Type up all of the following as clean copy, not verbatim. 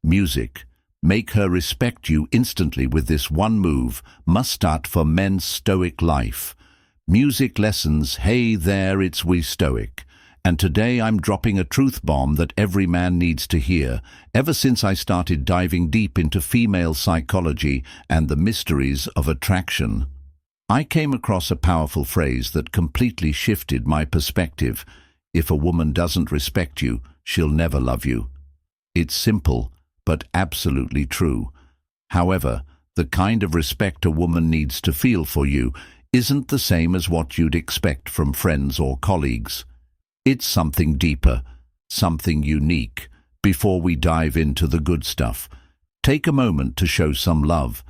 Music. Make her respect you instantly with this one move. Must start for men's Stoic life. Music lessons. Hey there, it's we Stoic. And today I'm dropping a truth bomb that every man needs to hear. Ever since I started diving deep into female psychology and the mysteries of attraction, I came across a powerful phrase that completely shifted my perspective. If a woman doesn't respect you, she'll never love you. It's simple, but absolutely true. However, the kind of respect a woman needs to feel for you isn't the same as what you'd expect from friends or colleagues. It's something deeper, something unique. Before we dive into the good stuff, take a moment to show some love.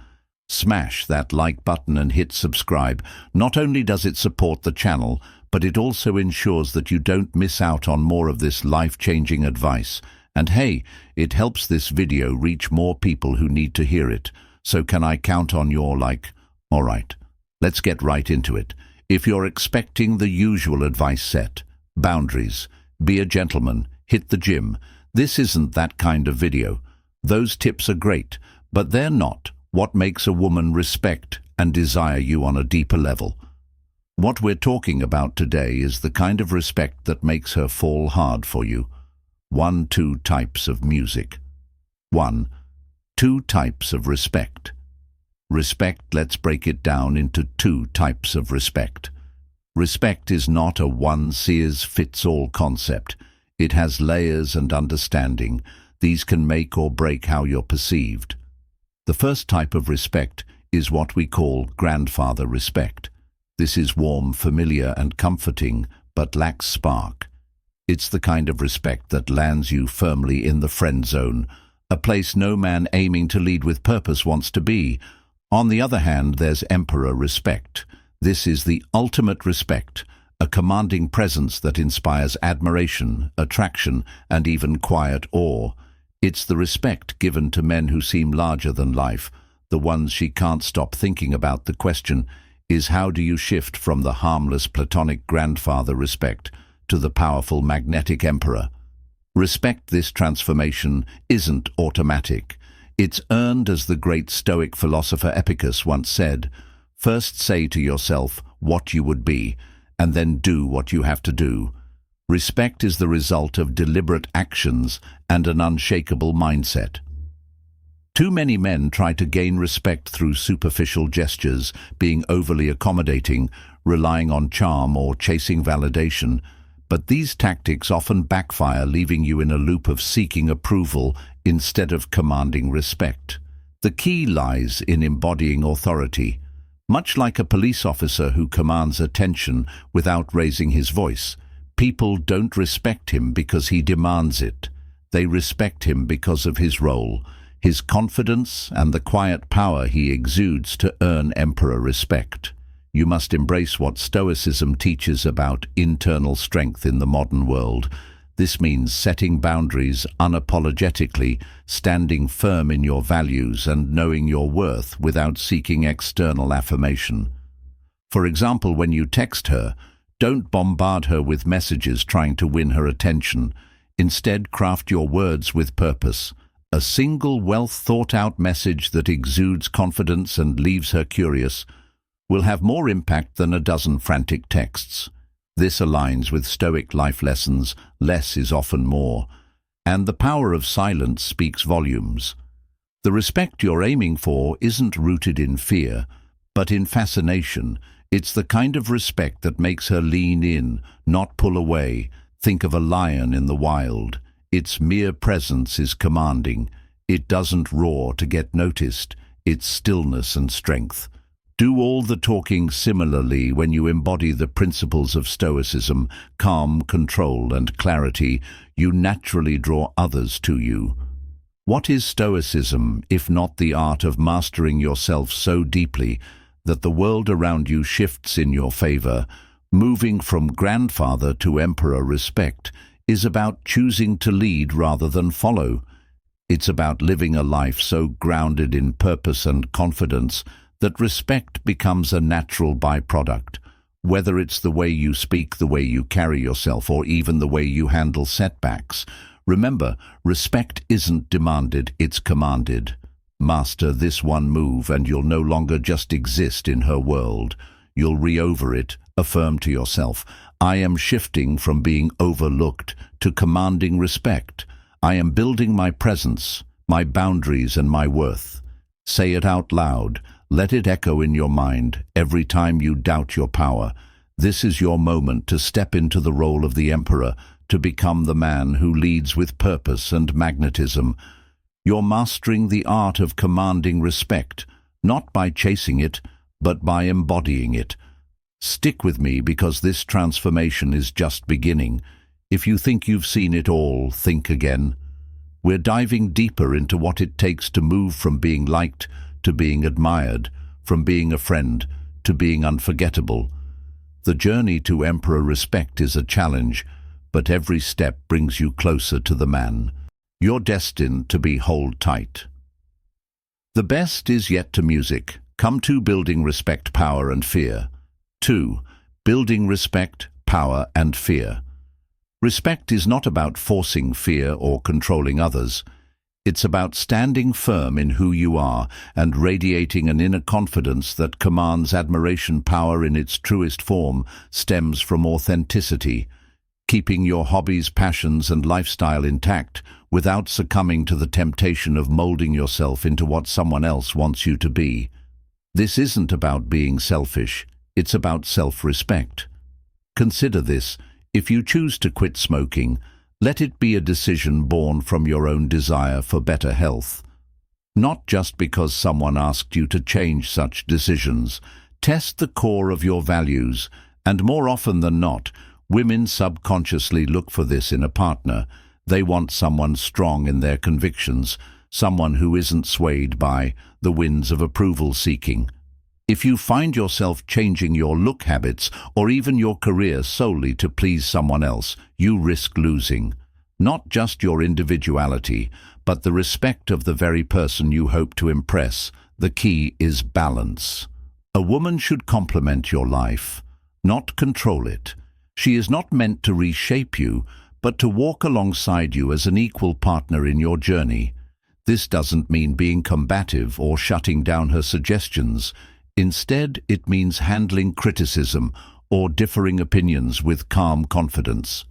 Smash that like button and hit subscribe. Not only does it support the channel, but it also ensures that you don't miss out on more of this life-changing advice. And hey, it helps this video reach more people who need to hear it. So can I count on your like? All right, let's get right into it. If you're expecting the usual advice set, boundaries, be a gentleman, hit the gym, this isn't that kind of video. Those tips are great, but they're not what makes a woman respect and desire you on a deeper level. What we're talking about today is the kind of respect that makes her fall hard for you. 2 types of music. 2 types of respect. Respect, let's break it down into 2 types of respect. Respect is not a one-size-fits-all concept. It has layers and understanding. These can make or break how you're perceived. The first type of respect is what we call grandfather respect. This is warm, familiar, and comforting, but lacks spark. It's the kind of respect that lands you firmly in the friend zone, a place no man aiming to lead with purpose wants to be. On the other hand, there's emperor respect. This is the ultimate respect, a commanding presence that inspires admiration, attraction, and even quiet awe. It's the respect given to men who seem larger than life, the ones she can't stop thinking about. The question is, how do you shift from the harmless platonic grandfather respect to the powerful magnetic emperor? Respect. This transformation isn't automatic. It's earned, as the great Stoic philosopher Epicurus once said. First say to yourself what you would be, and then do what you have to do. Respect is the result of deliberate actions and an unshakable mindset. Too many men try to gain respect through superficial gestures, being overly accommodating, relying on charm, or chasing validation. But these tactics often backfire, leaving you in a loop of seeking approval instead of commanding respect. The key lies in embodying authority. Much like a police officer who commands attention without raising his voice, people don't respect him because he demands it. They respect him because of his role, his confidence, and the quiet power he exudes to earn emperor respect. You must embrace what Stoicism teaches about internal strength in the modern world. This means setting boundaries unapologetically, standing firm in your values, and knowing your worth without seeking external affirmation. For example, when you text her, don't bombard her with messages trying to win her attention. Instead, craft your words with purpose. A single, well-thought-out message that exudes confidence and leaves her curious will have more impact than a dozen frantic texts. This aligns with Stoic life lessons: less is often more, and the power of silence speaks volumes. The respect you're aiming for isn't rooted in fear, but in fascination. It's the kind of respect that makes her lean in, not pull away. Think of a lion in the wild. Its mere presence is commanding. It doesn't roar to get noticed. It's stillness and strength. Do all the talking. Similarly, when you embody the principles of Stoicism, calm, control, and clarity, you naturally draw others to you. What is Stoicism, if not the art of mastering yourself so deeply that the world around you shifts in your favor? Moving from grandfather to emperor respect is about choosing to lead rather than follow. It's about living a life so grounded in purpose and confidence that respect becomes a natural byproduct. Whether it's the way you speak, the way you carry yourself, or even the way you handle setbacks, Remember, respect isn't demanded, it's commanded. Master this one move and you'll no longer just exist in her world. You'll re-over it, affirm to yourself, I am shifting from being overlooked to commanding respect. I am building my presence, my boundaries and my worth. Say it out loud. Let it echo in your mind every time you doubt your power. This is your moment to step into the role of the emperor, to become the man who leads with purpose and magnetism. You're mastering the art of commanding respect, not by chasing it, but by embodying it. Stick with me because this transformation is just beginning. If you think you've seen it all, think again. We're diving deeper into what it takes to move from being liked to being admired, from being a friend to being unforgettable. The journey to emperor respect is a challenge, but every step brings you closer to the man. You're destined to be hold tight. The best is yet to music. Come to building respect, power and fear. 2. Building respect, power and fear. Respect is not about forcing fear or controlling others. It's about standing firm in who you are and radiating an inner confidence that commands admiration. Power in its truest form stems from authenticity, keeping your hobbies, passions and lifestyle intact without succumbing to the temptation of molding yourself into what someone else wants you to be. This isn't about being selfish, it's about self-respect. Consider this: if you choose to quit smoking, let it be a decision born from your own desire for better health. Not just because someone asked you to change. Such decisions test the core of your values, and more often than not, women subconsciously look for this in a partner. They want someone strong in their convictions, someone who isn't swayed by the winds of approval seeking. If you find yourself changing your look habits or even your career solely to please someone else, you risk losing not just your individuality, but the respect of the very person you hope to impress. The key is balance. A woman should complement your life, not control it. She is not meant to reshape you, but to walk alongside you as an equal partner in your journey. This doesn't mean being combative or shutting down her suggestions. Instead, it means handling criticism or differing opinions with calm confidence.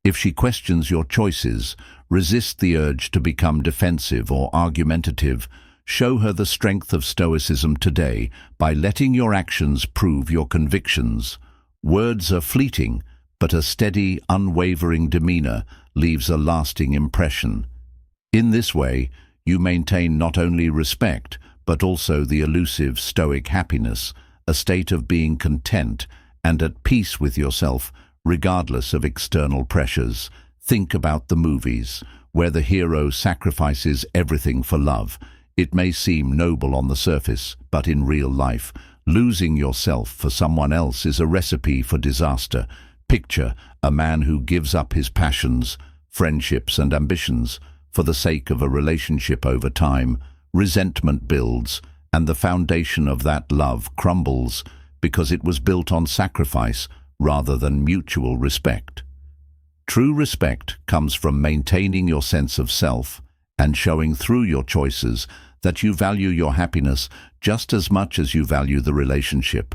If she questions your choices, resist the urge to become defensive or argumentative. Show her the strength of Stoicism today by letting your actions prove your convictions. Words are fleeting, but a steady, unwavering demeanor leaves a lasting impression. In this way, you maintain not only respect, but also the elusive Stoic happiness, a state of being content and at peace with yourself, regardless of external pressures. Think about the movies, where the hero sacrifices everything for love. It may seem noble on the surface, but in real life, losing yourself for someone else is a recipe for disaster. Picture a man who gives up his passions, friendships and ambitions for the sake of a relationship. Over time, resentment builds, and the foundation of that love crumbles because it was built on sacrifice rather than mutual respect. True respect comes from maintaining your sense of self and showing through your choices that you value your happiness just as much as you value the relationship.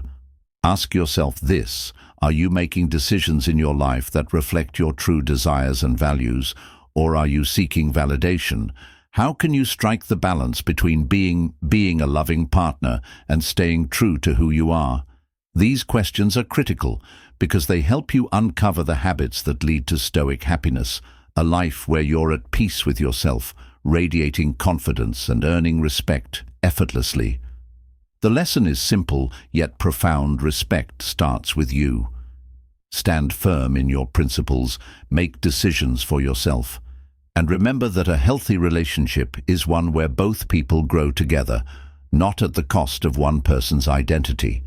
Ask yourself this: are you making decisions in your life that reflect your true desires and values, or are you seeking validation? How can you strike the balance between being a loving partner and staying true to who you are? These questions are critical because they help you uncover the habits that lead to Stoic happiness, a life where you're at peace with yourself, radiating confidence and earning respect effortlessly. The lesson is simple yet profound. Respect starts with you. Stand firm in your principles, make decisions for yourself, and remember that a healthy relationship is one where both people grow together, not at the cost of one person's identity.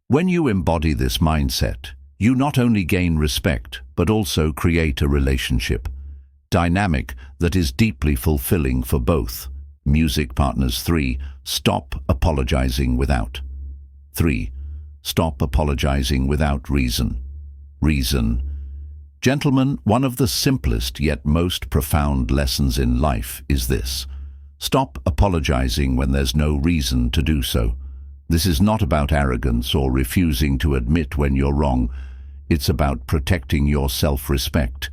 When you embody this mindset, you not only gain respect, but also create a relationship dynamic that is deeply fulfilling for both music partners. 3. Stop apologizing without. 3. Stop apologizing without reason. Gentlemen, one of the simplest yet most profound lessons in life is this. Stop apologizing when there's no reason to do so. This is not about arrogance or refusing to admit when you're wrong. It's about protecting your self-respect,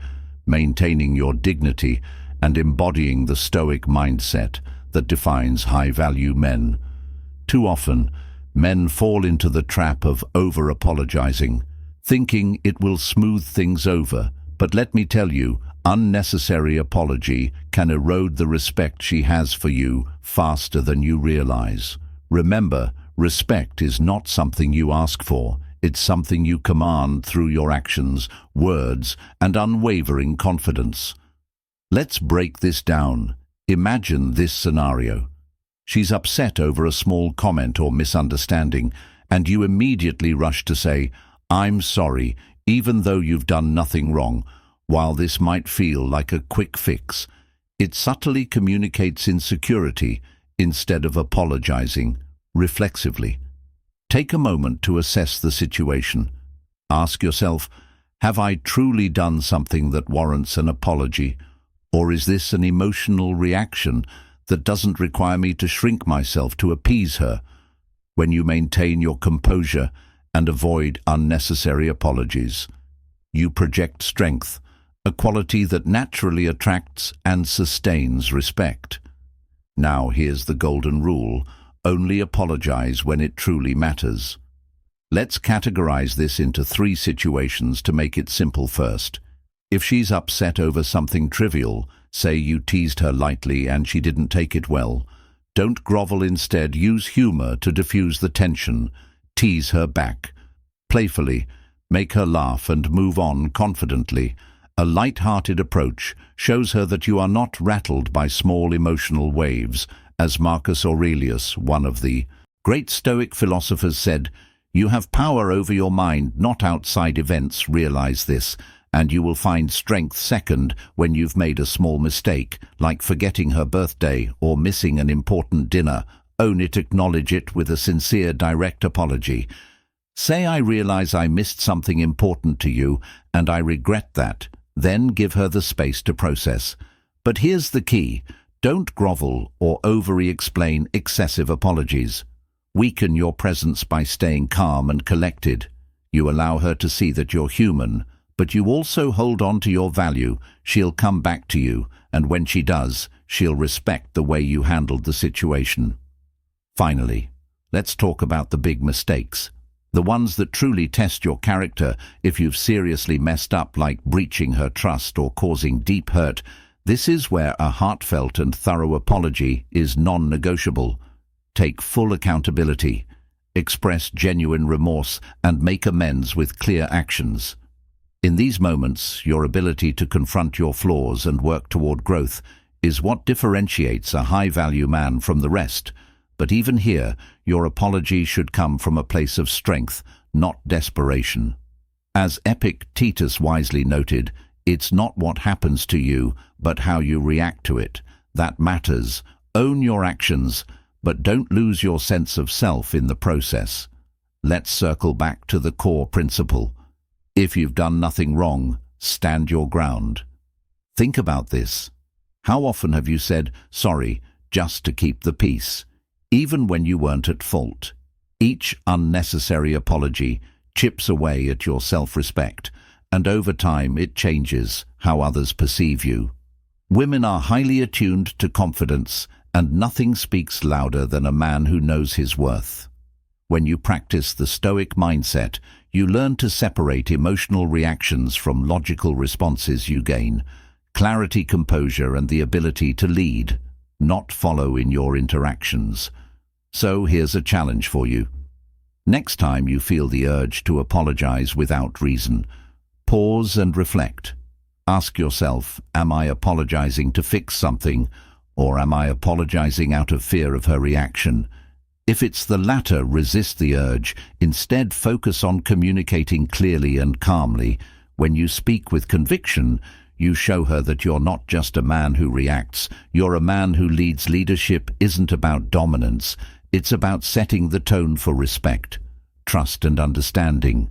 maintaining your dignity, and embodying the Stoic mindset that defines high-value men. Too often, men fall into the trap of over-apologizing, thinking it will smooth things over. But let me tell you, unnecessary apology can erode the respect she has for you faster than you realize. Remember, respect is not something you ask for. It's something you command through your actions, words, and unwavering confidence. Let's break this down. Imagine this scenario. She's upset over a small comment or misunderstanding, and you immediately rush to say, "I'm sorry," even though you've done nothing wrong. While this might feel like a quick fix, it subtly communicates insecurity instead of apologizing reflexively. Take a moment to assess the situation. Ask yourself, have I truly done something that warrants an apology, or is this an emotional reaction that doesn't require me to shrink myself to appease her? When you maintain your composure and avoid unnecessary apologies, you project strength, a quality that naturally attracts and sustains respect. Now here's the golden rule: only apologize when it truly matters. Let's categorize this into 3 situations to make it simple. First, if she's upset over something trivial, say you teased her lightly and she didn't take it well, don't grovel. Instead, use humor to diffuse the tension. Tease her back playfully, make her laugh, and move on confidently. A light-hearted approach shows her that you are not rattled by small emotional waves. As Marcus Aurelius, one of the great Stoic philosophers, said, "You have power over your mind, not outside events. Realize this, and you will find strength." Second, when you've made a small mistake, like forgetting her birthday or missing an important dinner, own it, acknowledge it with a sincere, direct apology. Say, "I realize I missed something important to you, and I regret that." Then give her the space to process. But here's the key: don't grovel or over-explain. Excessive apologies weaken your presence. By staying calm and collected, you allow her to see that you're human, but you also hold on to your value. She'll come back to you, and when she does, she'll respect the way you handled the situation. Finally, let's talk about the big mistakes, the ones that truly test your character. If you've seriously messed up, like breaching her trust or causing deep hurt, this is where a heartfelt and thorough apology is non-negotiable. Take full accountability, express genuine remorse, and make amends with clear actions. In these moments, your ability to confront your flaws and work toward growth is what differentiates a high-value man from the rest. But even here, your apology should come from a place of strength, not desperation. As Epictetus wisely noted, it's not what happens to you, but how you react to it that matters. Own your actions, but don't lose your sense of self in the process. Let's circle back to the core principle. If you've done nothing wrong, stand your ground. Think about this. How often have you said sorry just to keep the peace, even when you weren't at fault? Each unnecessary apology chips away at your self-respect, and over time it changes how others perceive you. Women are highly attuned to confidence, and nothing speaks louder than a man who knows his worth. When you practice the Stoic mindset, you learn to separate emotional reactions from logical responses. You gain clarity, composure, and the ability to lead, not follow, in your interactions. So here's a challenge for you. Next time you feel the urge to apologize without reason, pause and reflect. Ask yourself, am I apologizing to fix something, or am I apologizing out of fear of her reaction? If it's the latter, resist the urge. Instead, focus on communicating clearly and calmly. When you speak with conviction, you show her that you're not just a man who reacts, you're a man who leads. Leadership isn't about dominance, it's about setting the tone for respect, trust, and understanding.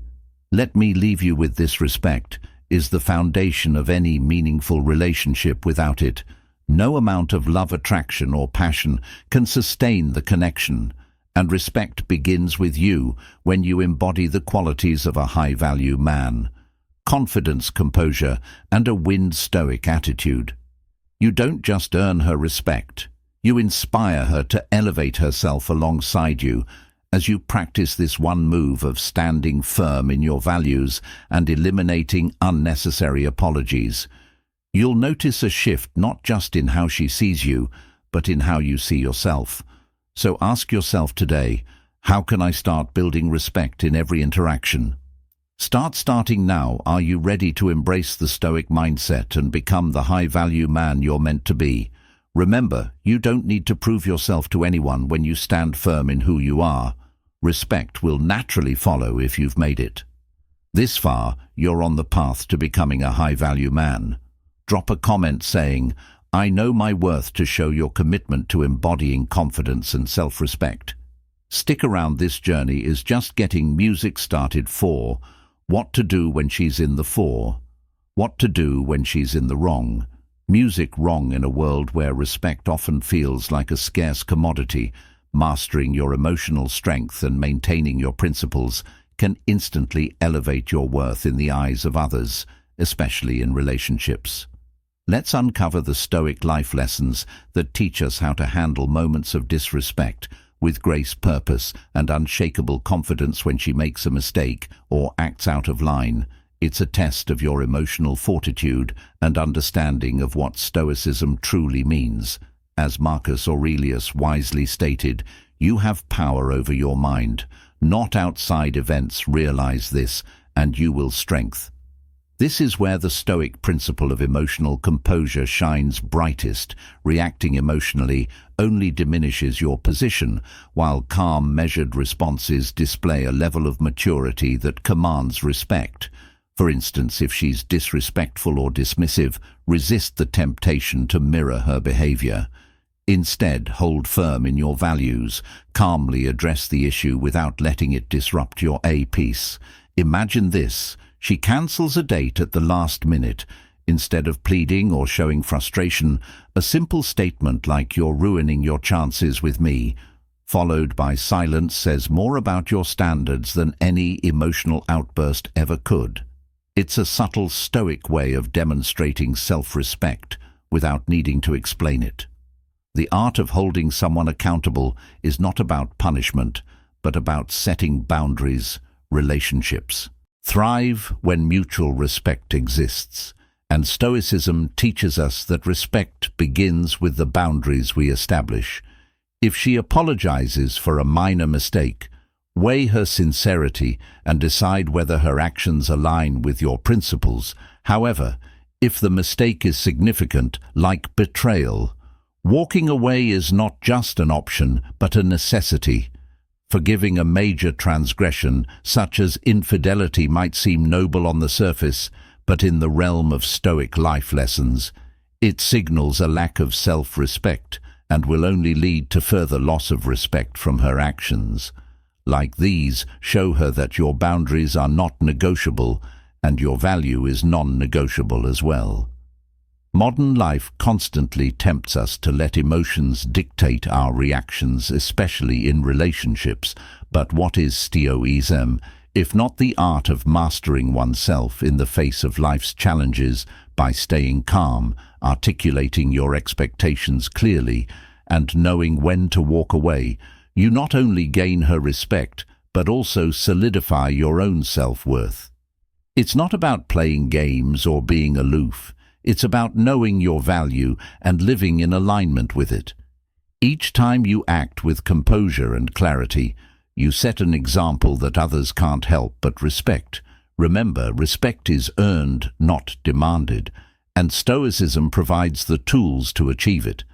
Let me leave you with this: respect is the foundation of any meaningful relationship. Without it, no amount of love, attraction, or passion can sustain the connection. And respect begins with you when you embody the qualities of a high-value man: confidence, composure, and a winged stoic attitude. You don't just earn her respect, you inspire her to elevate herself alongside you as you practice this one move of standing firm in your values and eliminating unnecessary apologies. You'll notice a shift not just in how she sees you, but in how you see yourself. So ask yourself today, how can I start building respect in every interaction? Starting now. Are you ready to embrace the Stoic mindset and become the high-value man you're meant to be? Remember, you don't need to prove yourself to anyone when you stand firm in who you are. Respect will naturally follow if you've made it. This far, you're on the path to becoming a high-value man. Drop a comment saying, "I know my worth," to show your commitment to embodying confidence and self-respect. Stick around, this journey is just getting music started. 4. What to do when she's in the 4. What to do when she's in the wrong. Music wrong in a world where respect often feels like a scarce commodity. Mastering your emotional strength and maintaining your principles can instantly elevate your worth in the eyes of others, especially in relationships. Let's uncover the Stoic life lessons that teach us how to handle moments of disrespect with grace, purpose, and unshakable confidence. When she makes a mistake or acts out of line, it's a test of your emotional fortitude and understanding of what Stoicism truly means. As Marcus Aurelius wisely stated, you have power over your mind, not outside events. Realize this, and you will strengthen. This is where the Stoic principle of emotional composure shines brightest. Reacting emotionally only diminishes your position, while calm, measured responses display a level of maturity that commands respect. For instance, if she's disrespectful or dismissive, resist the temptation to mirror her behavior. Instead, hold firm in your values. Calmly address the issue without letting it disrupt your peace. Imagine this. She cancels a date at the last minute. Instead of pleading or showing frustration, a simple statement like "You're ruining your chances with me," followed by silence, says more about your standards than any emotional outburst ever could. It's a subtle Stoic way of demonstrating self-respect without needing to explain it. The art of holding someone accountable is not about punishment, but about setting boundaries. Relationships thrive when mutual respect exists, and Stoicism teaches us that respect begins with the boundaries we establish. If she apologizes for a minor mistake, weigh her sincerity and decide whether her actions align with your principles. However, if the mistake is significant, like betrayal, walking away is not just an option, but a necessity. Forgiving a major transgression, such as infidelity, might seem noble on the surface, but in the realm of Stoic life lessons, it signals a lack of self-respect and will only lead to further loss of respect from her actions. Like these, show her that your boundaries are not negotiable and your value is non-negotiable as well. Modern life constantly tempts us to let emotions dictate our reactions, especially in relationships. But what is Stoicism, if not the art of mastering oneself in the face of life's challenges by staying calm, articulating your expectations clearly, and knowing when to walk away? You not only gain her respect, but also solidify your own self-worth. It's not about playing games or being aloof. It's about knowing your value and living in alignment with it. Each time you act with composure and clarity, you set an example that others can't help but respect. Remember, respect is earned, not demanded, and Stoicism provides the tools to achieve it.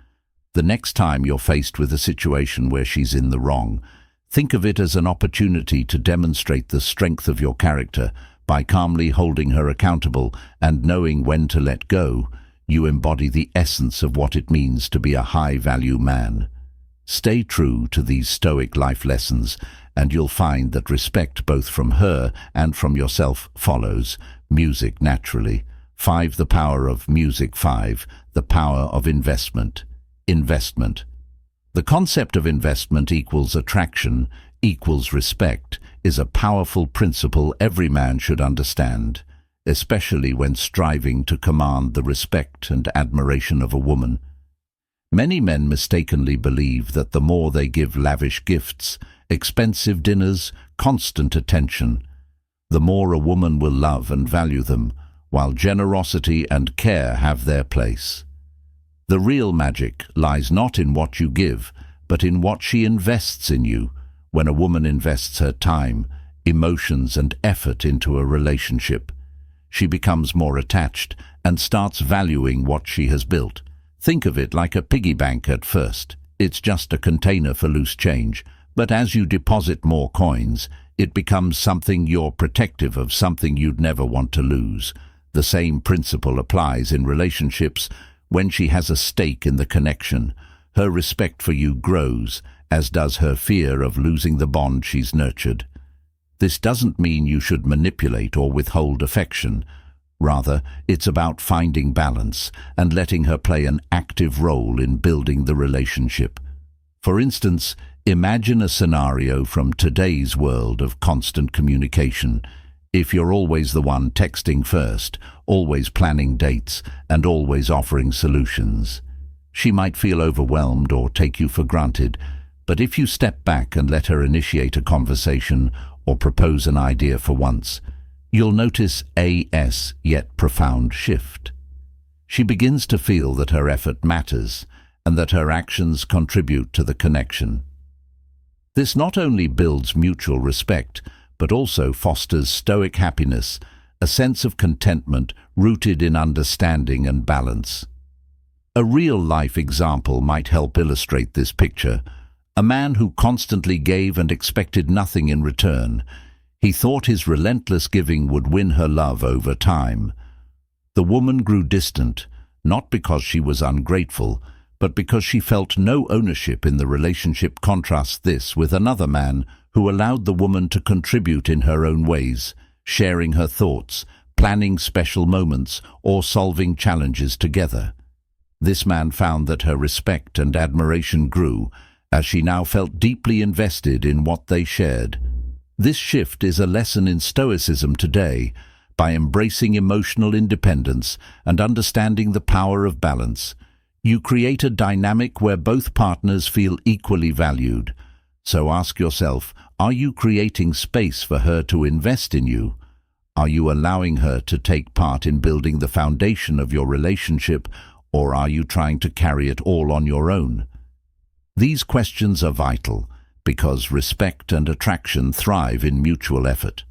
The next time you're faced with a situation where she's in the wrong, think of it as an opportunity to demonstrate the strength of your character. By calmly holding her accountable and knowing when to let go, you embody the essence of what it means to be a high-value man. Stay true to these Stoic life lessons, and you'll find that respect both from her and from yourself follows. Music naturally. 5. The power of music. 5. The power of investment. Investment. The concept of investment equals attraction, equals respect, is a powerful principle every man should understand, especially when striving to command the respect and admiration of a woman. Many men mistakenly believe that the more they give lavish gifts, expensive dinners, constant attention, the more a woman will love and value them, while generosity and care have their place. The real magic lies not in what you give, but in what she invests in you. When a woman invests her time, emotions and effort into a relationship, she becomes more attached and starts valuing what she has built. Think of it like a piggy bank at first. It's just a container for loose change, but as you deposit more coins, it becomes something you're protective of, something you'd never want to lose. The same principle applies in relationships. When she has a stake in the connection, her respect for you grows, as does her fear of losing the bond she's nurtured. This doesn't mean you should manipulate or withhold affection. Rather, it's about finding balance and letting her play an active role in building the relationship. For instance, imagine a scenario from today's world of constant communication. If you're always the one texting first, always planning dates, and always offering solutions, she might feel overwhelmed or take you for granted. But if you step back and let her initiate a conversation or propose an idea for once, you'll notice a yet profound shift. She begins to feel that her effort matters and that her actions contribute to the connection. This not only builds mutual respect, but also fosters Stoic happiness, a sense of contentment rooted in understanding and balance. A real-life example might help illustrate this picture. A man who constantly gave and expected nothing in return. He thought his relentless giving would win her love over time. The woman grew distant, not because she was ungrateful, but because she felt no ownership in the relationship. Contrast this with another man who allowed the woman to contribute in her own ways, sharing her thoughts, planning special moments, or solving challenges together. This man found that her respect and admiration grew, as she now felt deeply invested in what they shared. This shift is a lesson in Stoicism today. By embracing emotional independence and understanding the power of balance, you create a dynamic where both partners feel equally valued. So ask yourself, are you creating space for her to invest in you? Are you allowing her to take part in building the foundation of your relationship, or are you trying to carry it all on your own? These questions are vital, because respect and attraction thrive in mutual effort,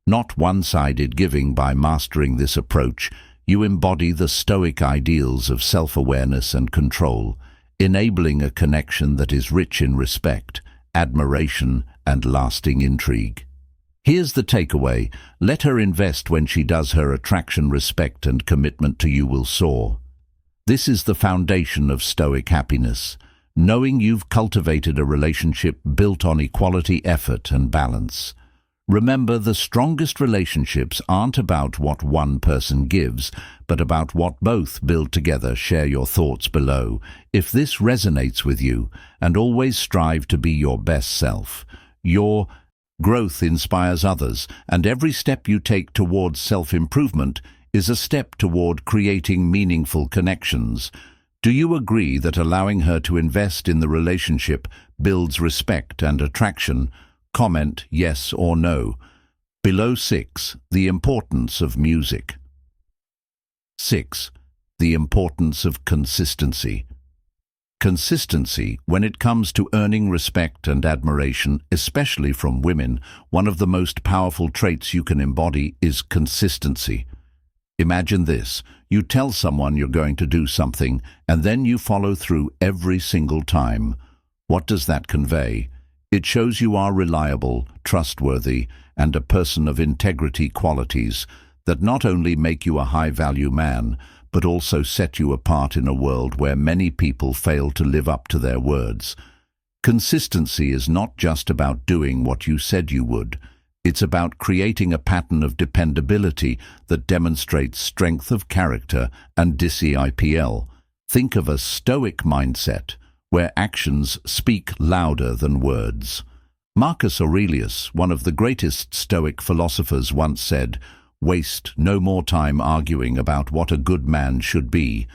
not one-sided giving. By mastering this approach, you embody the Stoic ideals of self-awareness and control, enabling a connection that is rich in respect, admiration, and lasting intrigue. Here's the takeaway: let her invest. When she does, her attraction, respect, and commitment to you will soar. This is the foundation of Stoic happiness, knowing you've cultivated a relationship built on equality, effort, and balance. Remember, the strongest relationships aren't about what one person gives, but about what both build together. Share your thoughts below if this resonates with you, and always strive to be your best self. Your growth inspires others, and every step you take towards self-improvement is a step toward creating meaningful connections. Do you agree that allowing her to invest in the relationship builds respect and attraction? Comment yes or no below. 6. The importance of music. 6. The importance of consistency. Consistency, when it comes to earning respect and admiration, especially from women, one of the most powerful traits you can embody is consistency. Imagine this: you tell someone you're going to do something, and then you follow through every single time. What does that convey? It shows you are reliable, trustworthy, and a person of integrity, qualities that not only make you a high-value man, but also set you apart in a world where many people fail to live up to their words. Consistency is not just about doing what you said you would. It's about creating a pattern of dependability that demonstrates strength of character and discipline. Think of a Stoic mindset, where actions speak louder than words. Marcus Aurelius, one of the greatest Stoic philosophers, once said, "Waste no more time arguing about what a good man should be."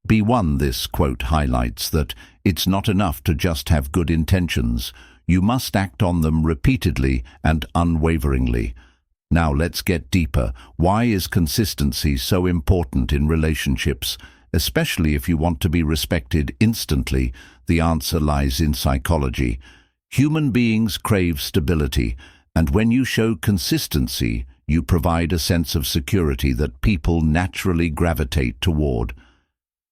B1 This quote highlights that it's not enough to just have good intentions. You must act on them repeatedly and unwaveringly. Now let's get deeper. Why is consistency so important in relationships, especially if you want to be respected instantly? The answer lies in psychology. Human beings crave stability, and when you show consistency, you provide a sense of security that people naturally gravitate toward.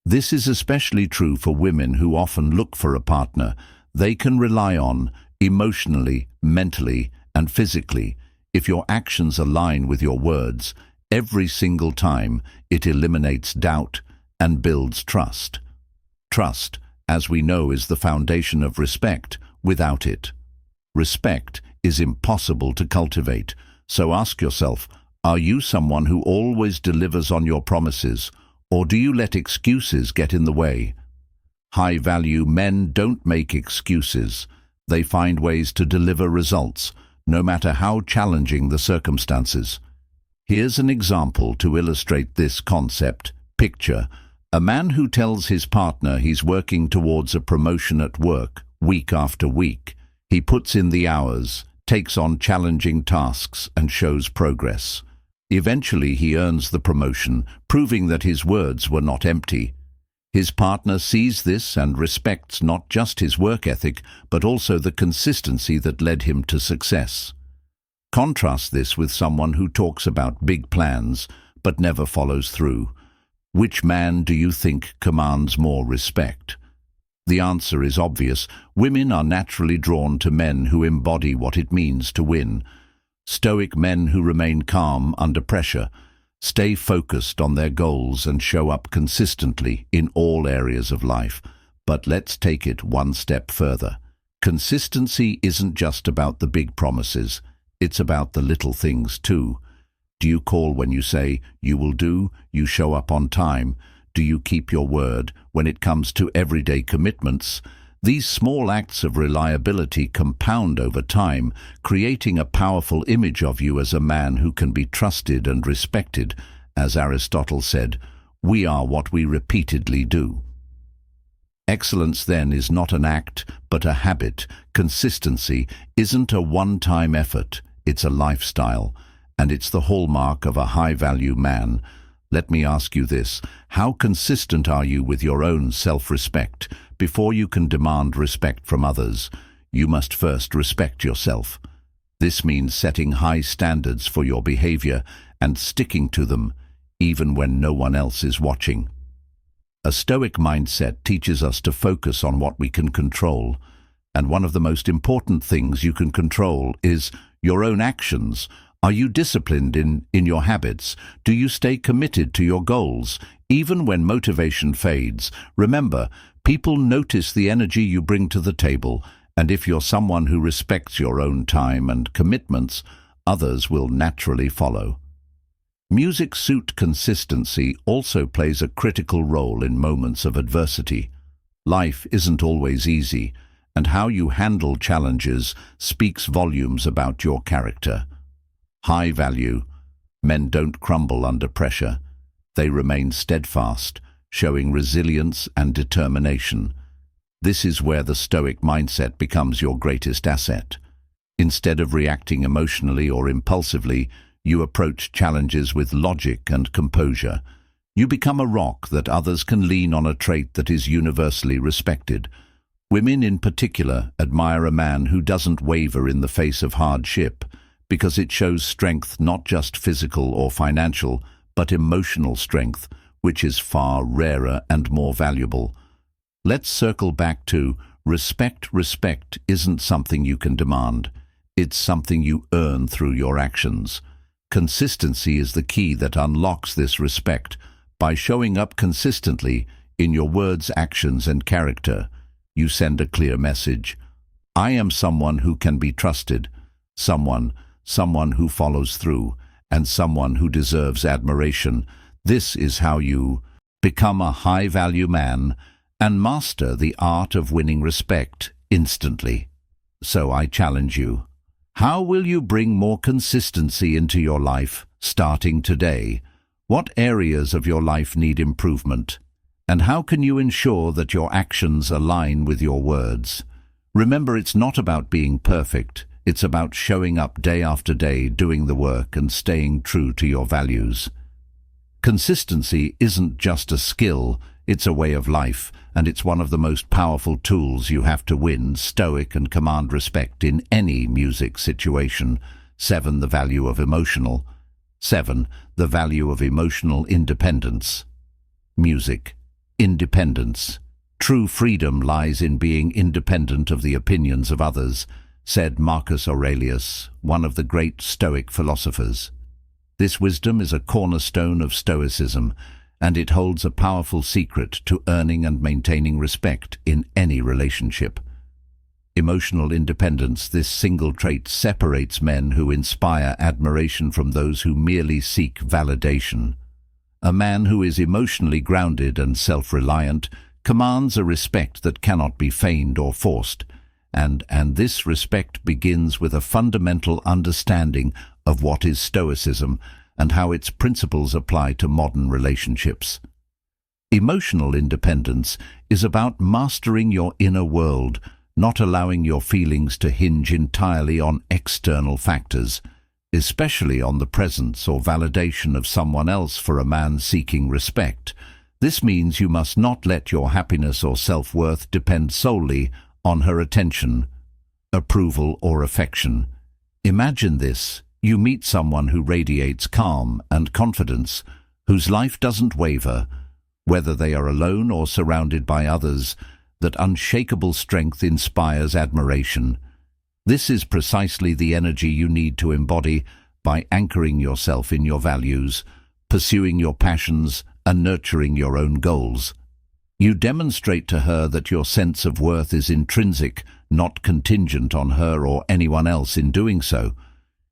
This is especially true for women who often look for a partner they can rely on emotionally, mentally, and physically. If your actions align with your words, every single time, it eliminates doubt and builds trust. Trust, as we know, is the foundation of respect. Without it, respect is impossible to cultivate. So ask yourself, are you someone who always delivers on your promises, or do you let excuses get in the way? High-value men don't make excuses. They find ways to deliver results, no matter how challenging the circumstances. Here's an example to illustrate this concept. Picture a man who tells his partner he's working towards a promotion at work week after week. He puts in the hours, takes on challenging tasks, and shows progress. Eventually he earns the promotion, proving that his words were not empty. His partner sees this and respects not just his work ethic, but also the consistency that led him to success. Contrast this with someone who talks about big plans, but never follows through. Which man do you think commands more respect? The answer is obvious. Women are naturally drawn to men who embody what it means to win. Stoic men who remain calm under pressure, stay focused on their goals, and show up consistently in all areas of life. But let's take it one step further. Consistency isn't just about the big promises. It's about the little things too. Do you call when you say you will do? You show up on time? Do you keep your word when it comes to everyday commitments? These small acts of reliability compound over time, creating a powerful image of you as a man who can be trusted and respected. As Aristotle said, we are what we repeatedly do. Excellence, then, is not an act, but a habit. Consistency isn't a one-time effort, it's a lifestyle, and it's the hallmark of a high-value man. Let me ask you this: how consistent are you with your own self-respect? Before you can demand respect from others, you must first respect yourself. This means setting high standards for your behavior and sticking to them, even when no one else is watching. A Stoic mindset teaches us to focus on what we can control, and one of the most important things you can control is your own actions. Are you disciplined in your habits? Do you stay committed to your goals, even when motivation fades? Remember, people notice the energy you bring to the table, and if you're someone who respects your own time and commitments, others will naturally follow. Music suit consistency also plays a critical role in moments of adversity. Life isn't always easy, and how you handle challenges speaks volumes about your character. High value men don't crumble under pressure. They remain steadfast, showing resilience and determination. This is where the Stoic mindset becomes your greatest asset. Instead of reacting emotionally or impulsively, you approach challenges with logic and composure. You become a rock that others can lean on, a trait that is universally respected. Women in particular admire a man who doesn't waver in the face of hardship, because it shows strength, not just physical or financial, but emotional strength, which is far rarer and more valuable. Let's circle back to respect. Respect isn't something you can demand. It's something you earn through your actions. Consistency is the key that unlocks this respect. By showing up consistently in your words, actions, and character, you send a clear message. I am someone who can be trusted, someone who follows through, and someone who deserves admiration. This is how you become a high-value man and master the art of winning respect instantly. So I challenge you. How will you bring more consistency into your life starting today? What areas of your life need improvement? And how can you ensure that your actions align with your words? Remember, it's not about being perfect. It's about showing up day after day, doing the work, and staying true to your values. Consistency isn't just a skill, it's a way of life, and it's one of the most powerful tools you have to win Stoic and command respect in any music situation. 7. The value of emotional. 7. The value of emotional independence. Music. Independence. True freedom lies in being independent of the opinions of others, said Marcus Aurelius, one of the great Stoic philosophers. This wisdom is a cornerstone of Stoicism, and it holds a powerful secret to earning and maintaining respect in any relationship. Emotional independence, this single trait separates men who inspire admiration from those who merely seek validation. A man who is emotionally grounded and self-reliant commands a respect that cannot be feigned or forced, and this respect begins with a fundamental understanding of what is Stoicism and how its principles apply to modern relationships. Emotional independence is about mastering your inner world, not allowing your feelings to hinge entirely on external factors, especially on the presence or validation of someone else. For a man seeking respect, this means you must not let your happiness or self-worth depend solely on her attention, approval, or affection. Imagine this. You meet someone who radiates calm and confidence, whose life doesn't waver, whether they are alone or surrounded by others. That unshakable strength inspires admiration. This is precisely the energy you need to embody by anchoring yourself in your values, pursuing your passions, and nurturing your own goals. You demonstrate to her that your sense of worth is intrinsic, not contingent on her or anyone else. In doing so,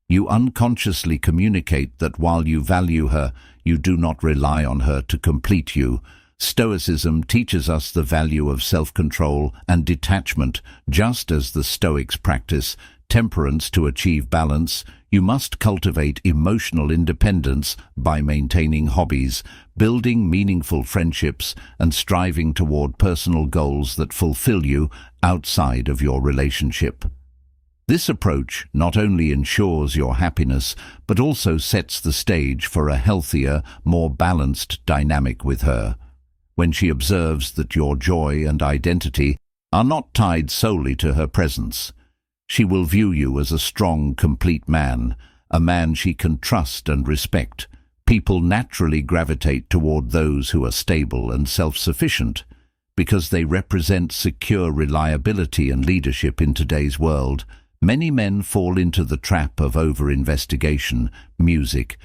you unconsciously communicate that while you value her, you do not rely on her to complete you. Stoicism teaches us the value of self-control and detachment, just as the Stoics practice temperance to achieve balance. You must cultivate emotional independence by maintaining hobbies, building meaningful friendships, and striving toward personal goals that fulfill you outside of your relationship. This approach not only ensures your happiness, but also sets the stage for a healthier, more balanced dynamic with her. When she observes that your joy and identity are not tied solely to her presence, she will view you as a strong, complete man, a man she can trust and respect. People naturally gravitate toward those who are stable and self-sufficient because they represent secure reliability and leadership. In today's world, many men fall into the trap of over-investigation, music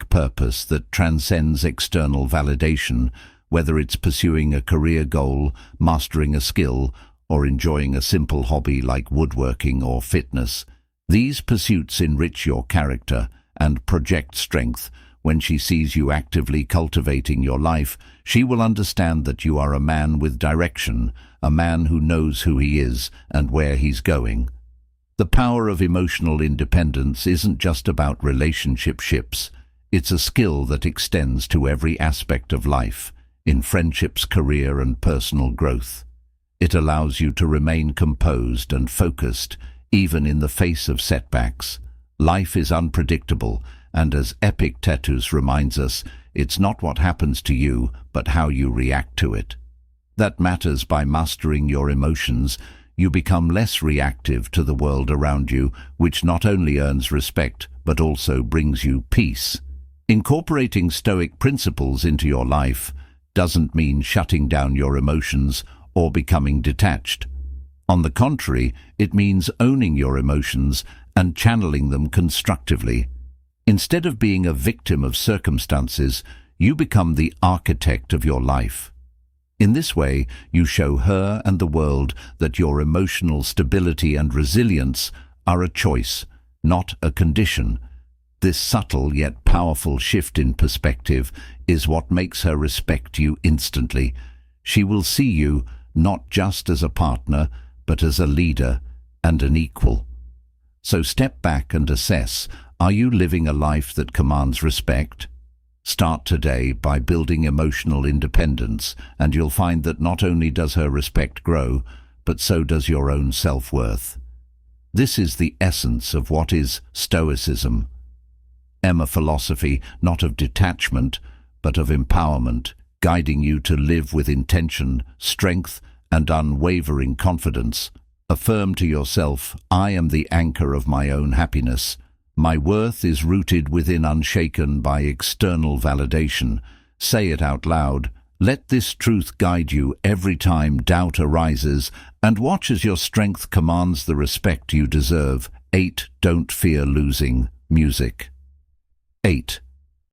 purpose that transcends external validation, whether it's pursuing a career goal, mastering a skill, or enjoying a simple hobby like woodworking or fitness. These pursuits enrich your character and project strength. When she sees you actively cultivating your life, she will understand that you are a man with direction, a man who knows who he is and where he's going. The power of emotional independence isn't just about relationships. It's a skill that extends to every aspect of life, in friendships, career, and personal growth. It allows you to remain composed and focused, even in the face of setbacks. Life is unpredictable, and as Epictetus reminds us, it's not what happens to you, but how you react to it. That matters. By mastering your emotions, you become less reactive to the world around you, which not only earns respect, but also brings you peace. Incorporating Stoic principles into your life doesn't mean shutting down your emotions or becoming detached. On the contrary, it means owning your emotions and channeling them constructively. Instead of being a victim of circumstances, you become the architect of your life. In this way, you show her and the world that your emotional stability and resilience are a choice, not a condition. This subtle yet powerful shift in perspective is what makes her respect you instantly. She will see you not just as a partner, but as a leader and an equal. So step back and assess, are you living a life that commands respect? Start today by building emotional independence, and you'll find that not only does her respect grow, but so does your own self-worth. This is the essence of what is Stoicism. A philosophy not of detachment, but of empowerment, guiding you to live with intention, strength, and unwavering confidence. Affirm to yourself, I am the anchor of my own happiness. My worth is rooted within, unshaken by external validation. Say it out loud. Let this truth guide you every time doubt arises, and watch as your strength commands the respect you deserve. 8. Don't fear losing. Music. 8.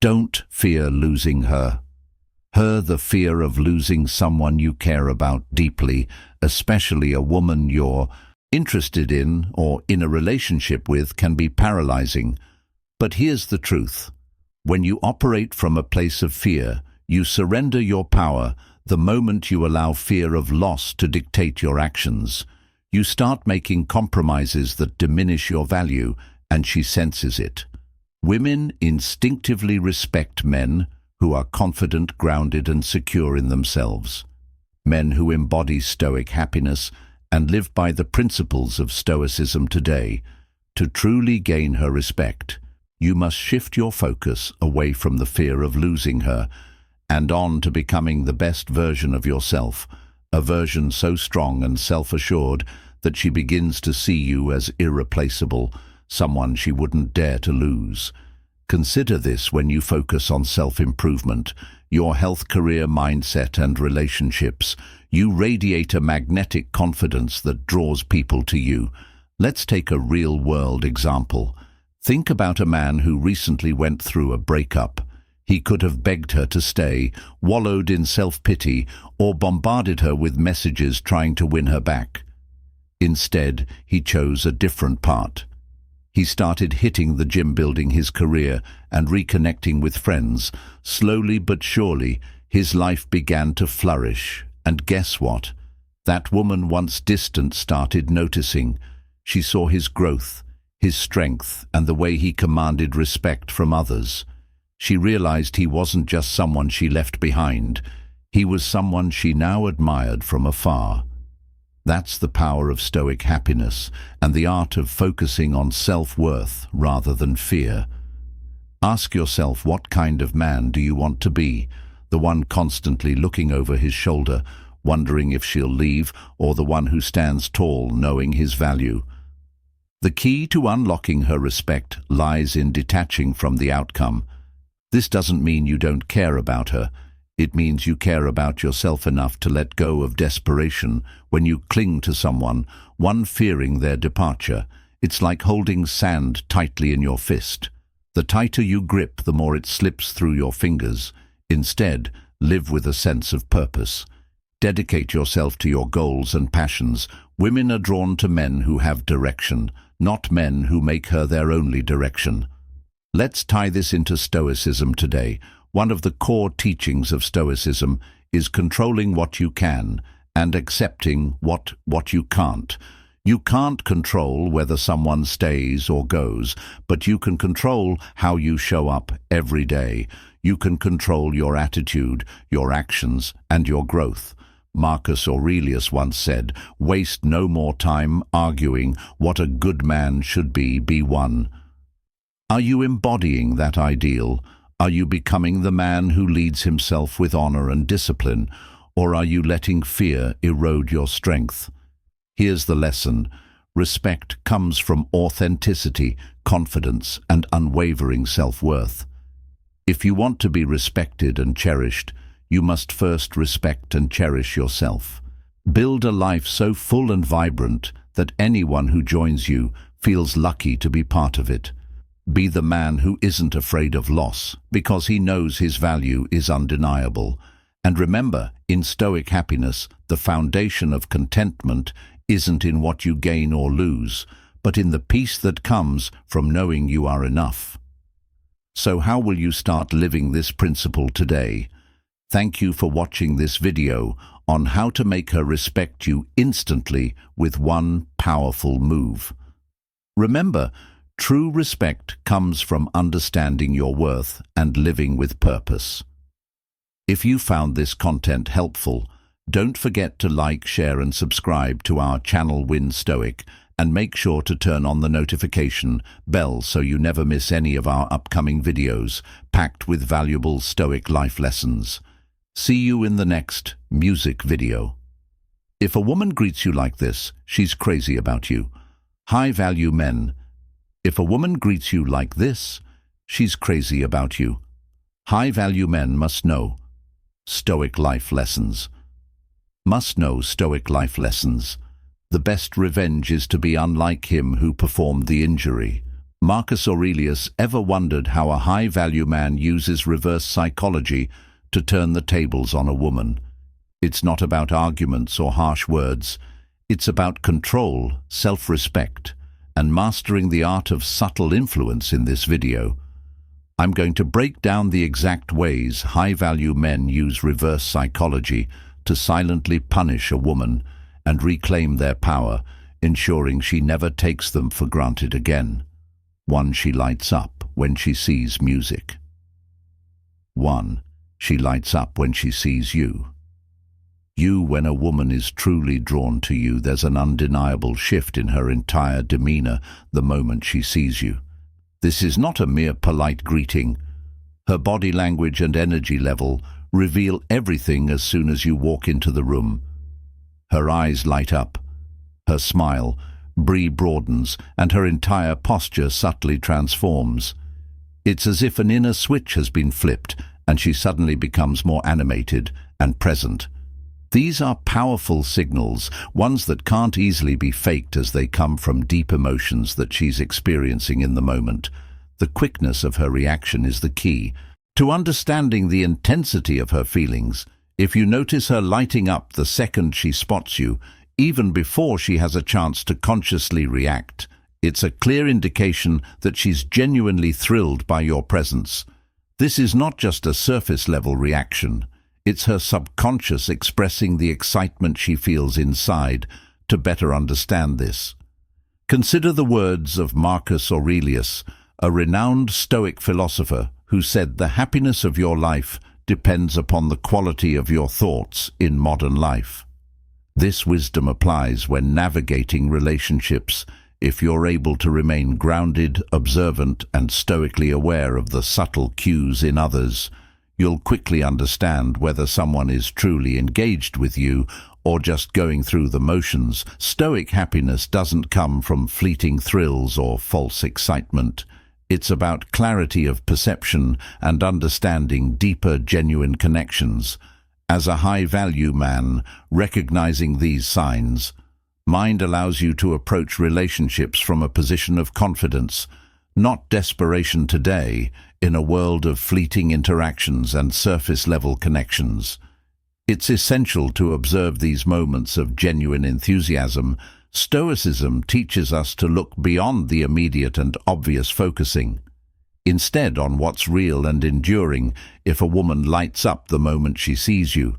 Don't fear losing her. The fear of losing someone you care about deeply, especially a woman you're interested in or in a relationship with, can be paralyzing. But here's the truth. When you operate from a place of fear, you surrender your power. The moment you allow fear of loss to dictate your actions, you start making compromises that diminish your value, and she senses it. Women instinctively respect men who are confident, grounded, and secure in themselves. Men who embody Stoic happiness and live by the principles of Stoicism today. To truly gain her respect, you must shift your focus away from the fear of losing her and on to becoming the best version of yourself, a version so strong and self-assured that she begins to see you as irreplaceable, someone she wouldn't dare to lose. Consider this when you focus on self-improvement, your health, career, mindset, and relationships. You radiate a magnetic confidence that draws people to you. Let's take a real-world example. Think about a man who recently went through a breakup. He could have begged her to stay, wallowed in self-pity, or bombarded her with messages trying to win her back. Instead, he chose a different path. He started hitting the gym, building his career, and reconnecting with friends. Slowly but surely, his life began to flourish. And guess what? That woman, once distant, started noticing. She saw his growth, his strength, and the way he commanded respect from others. She realized he wasn't just someone she left behind. He was someone she now admired from afar. That's the power of Stoic happiness and the art of focusing on self-worth rather than fear. Ask yourself, what kind of man do you want to be? The one constantly looking over his shoulder, wondering if she'll leave, or the one who stands tall, knowing his value? The key to unlocking her respect lies in detaching from the outcome. This doesn't mean you don't care about her. It means you care about yourself enough to let go of desperation when you cling to someone, one fearing their departure. It's like holding sand tightly in your fist. The tighter you grip, the more it slips through your fingers. Instead, live with a sense of purpose. Dedicate yourself to your goals and passions. Women are drawn to men who have direction, not men who make her their only direction. Let's tie this into Stoicism today. One of the core teachings of Stoicism is controlling what you can and accepting what you can't. You can't control whether someone stays or goes, but you can control how you show up every day. You can control your attitude, your actions, and your growth. Marcus Aurelius once said, "Waste no more time arguing what a good man should be one." Are you embodying that ideal? Are you becoming the man who leads himself with honor and discipline, or are you letting fear erode your strength? Here's the lesson. Respect comes from authenticity, confidence, and unwavering self-worth. If you want to be respected and cherished, you must first respect and cherish yourself. Build a life so full and vibrant that anyone who joins you feels lucky to be part of it. Be the man who isn't afraid of loss, because he knows his value is undeniable. And remember, in Stoic happiness, the foundation of contentment isn't in what you gain or lose, but in the peace that comes from knowing you are enough. So how will you start living this principle today? Thank you for watching this video on how to make her respect you instantly with one powerful move. Remember, true respect comes from understanding your worth and living with purpose. If you found this content helpful, don't forget to like, share and subscribe to our channel Win Stoic, and make sure to turn on the notification bell so you never miss any of our upcoming videos packed with valuable Stoic life lessons. See you in the next music video. If a woman greets you like this, she's crazy about you. High-value men. If a woman greets you like this, she's crazy about you. High-value men must know Stoic life lessons. Must know Stoic life lessons. The best revenge is to be unlike him who performed the injury. Marcus Aurelius ever wondered how a high-value man uses reverse psychology to turn the tables on a woman. It's not about arguments or harsh words. It's about control, self-respect, and mastering the art of subtle influence in this video. I'm going to break down the exact ways high-value men use reverse psychology to silently punish a woman and reclaim their power, ensuring she never takes them for granted again. 1. She lights up when she sees music. 1. She lights up when she sees you. When a woman is truly drawn to you, there's an undeniable shift in her entire demeanor the moment she sees you. This is not a mere polite greeting. Her body language and energy level reveal everything as soon as you walk into the room. Her eyes light up, her smile broadens, and her entire posture subtly transforms. It's as if an inner switch has been flipped, and she suddenly becomes more animated and present. These are powerful signals, ones that can't easily be faked as they come from deep emotions that she's experiencing in the moment. The quickness of her reaction is the key to understanding the intensity of her feelings. If you notice her lighting up the second she spots you, even before she has a chance to consciously react, it's a clear indication that she's genuinely thrilled by your presence. This is not just a surface-level reaction. It's her subconscious expressing the excitement she feels inside. To better understand this, consider the words of Marcus Aurelius, a renowned Stoic philosopher who said, "The happiness of your life depends upon the quality of your thoughts in modern life." This wisdom applies when navigating relationships. If you're able to remain grounded, observant, and stoically aware of the subtle cues in others, you'll quickly understand whether someone is truly engaged with you or just going through the motions. Stoic happiness doesn't come from fleeting thrills or false excitement. It's about clarity of perception and understanding deeper, genuine connections. As a high-value man, recognizing these signs, mind allows you to approach relationships from a position of confidence, not desperation. Today, in a world of fleeting interactions and surface-level connections, it's essential to observe these moments of genuine enthusiasm. Stoicism teaches us to look beyond the immediate and obvious, focusing instead on what's real and enduring. If a woman lights up the moment she sees you,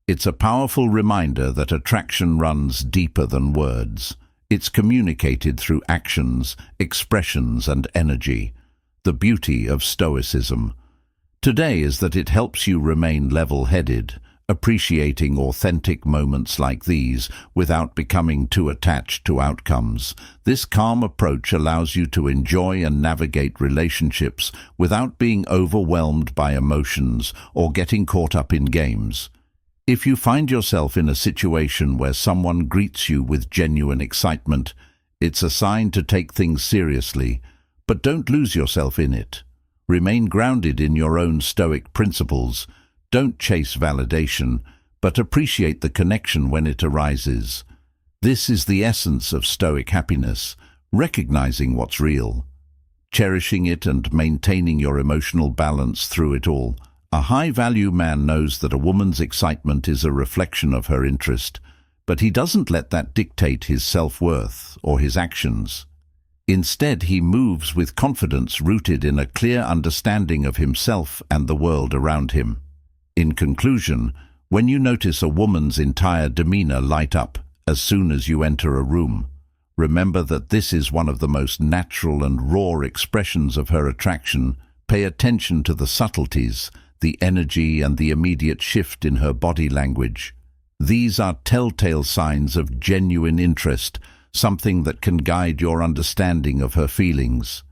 it's a powerful reminder that attraction runs deeper than words. It's communicated through actions, expressions, and energy. The beauty of Stoicism today is that it helps you remain level-headed, appreciating authentic moments like these without becoming too attached to outcomes. This calm approach allows you to enjoy and navigate relationships without being overwhelmed by emotions or getting caught up in games. If you find yourself in a situation where someone greets you with genuine excitement, it's a sign to take things seriously, but don't lose yourself in it. Remain grounded in your own Stoic principles. Don't chase validation, but appreciate the connection when it arises. This is the essence of Stoic happiness, recognizing what's real, cherishing it and maintaining your emotional balance through it all. A high-value man knows that a woman's excitement is a reflection of her interest, but he doesn't let that dictate his self-worth or his actions. Instead, he moves with confidence rooted in a clear understanding of himself and the world around him. In conclusion, when you notice a woman's entire demeanor light up as soon as you enter a room, remember that this is one of the most natural and raw expressions of her attraction. Pay attention to the subtleties, the energy and the immediate shift in her body language. These are telltale signs of genuine interest, something that can guide your understanding of her feelings.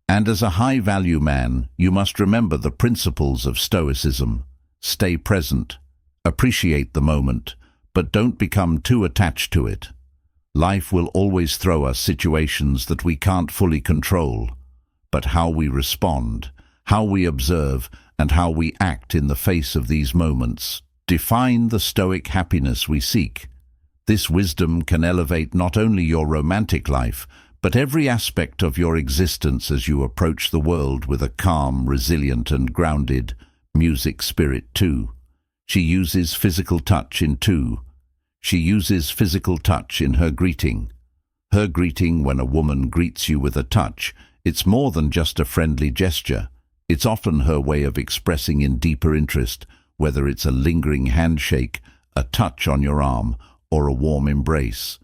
And as a high-value man, you must remember the principles of Stoicism. Stay present, appreciate the moment, but don't become too attached to it. Life will always throw us situations that we can't fully control, but how we respond, how we observe, and how we act in the face of these moments define the Stoic happiness we seek. This wisdom can elevate not only your romantic life, but every aspect of your existence as you approach the world with a calm, resilient, and grounded music spirit too. She uses physical touch in her greeting. Her greeting, when a woman greets you with a touch, it's more than just a friendly gesture. It's often her way of expressing in deeper interest, whether it's a lingering handshake, a touch on your arm, or a warm embrace.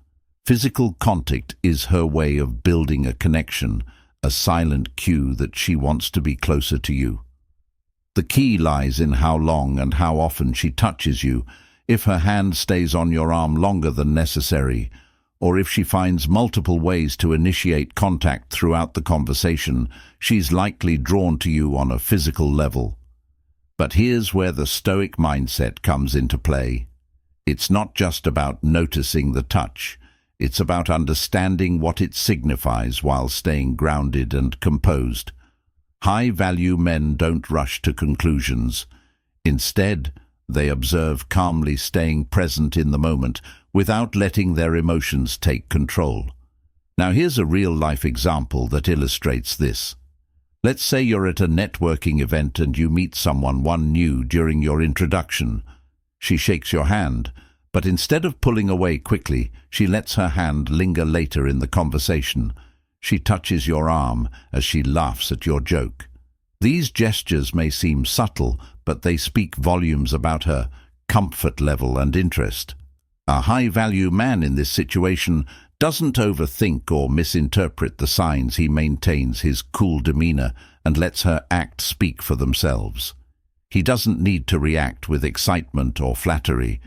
Physical contact is her way of building a connection, a silent cue that she wants to be closer to you. The key lies in how long and how often she touches you. If her hand stays on your arm longer than necessary, or if she finds multiple ways to initiate contact throughout the conversation, she's likely drawn to you on a physical level. But here's where the Stoic mindset comes into play. It's not just about noticing the touch. It's about understanding what it signifies while staying grounded and composed. High-value men don't rush to conclusions. Instead, they observe calmly, staying present in the moment without letting their emotions take control. Now here's a real-life example that illustrates this. Let's say you're at a networking event and you meet someone new during your introduction. She shakes your hand, but instead of pulling away quickly, she lets her hand linger later in the conversation. She touches your arm as she laughs at your joke. These gestures may seem subtle, but they speak volumes about her comfort level and interest. A high-value man in this situation doesn't overthink or misinterpret the signs. He maintains his cool demeanor and lets her act speak for themselves. He doesn't need to react with excitement or flattery,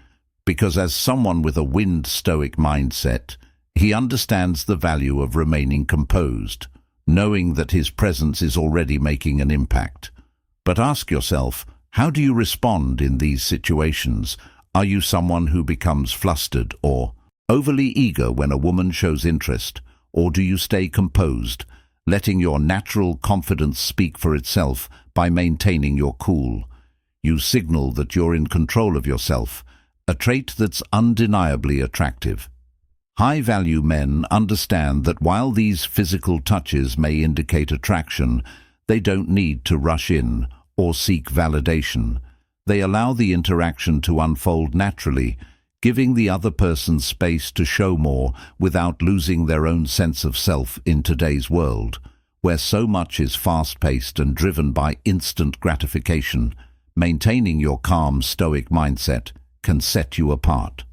because as someone with a Stoic mindset, he understands the value of remaining composed, knowing that his presence is already making an impact. But ask yourself, how do you respond in these situations? Are you someone who becomes flustered or overly eager when a woman shows interest, or do you stay composed, letting your natural confidence speak for itself by maintaining your cool? You signal that you're in control of yourself, a trait that's undeniably attractive. High-value men understand that while these physical touches may indicate attraction, they don't need to rush in or seek validation. They allow the interaction to unfold naturally, giving the other person space to show more without losing their own sense of self in today's world, where so much is fast-paced and driven by instant gratification. Maintaining your calm, Stoic mindset can set you apart.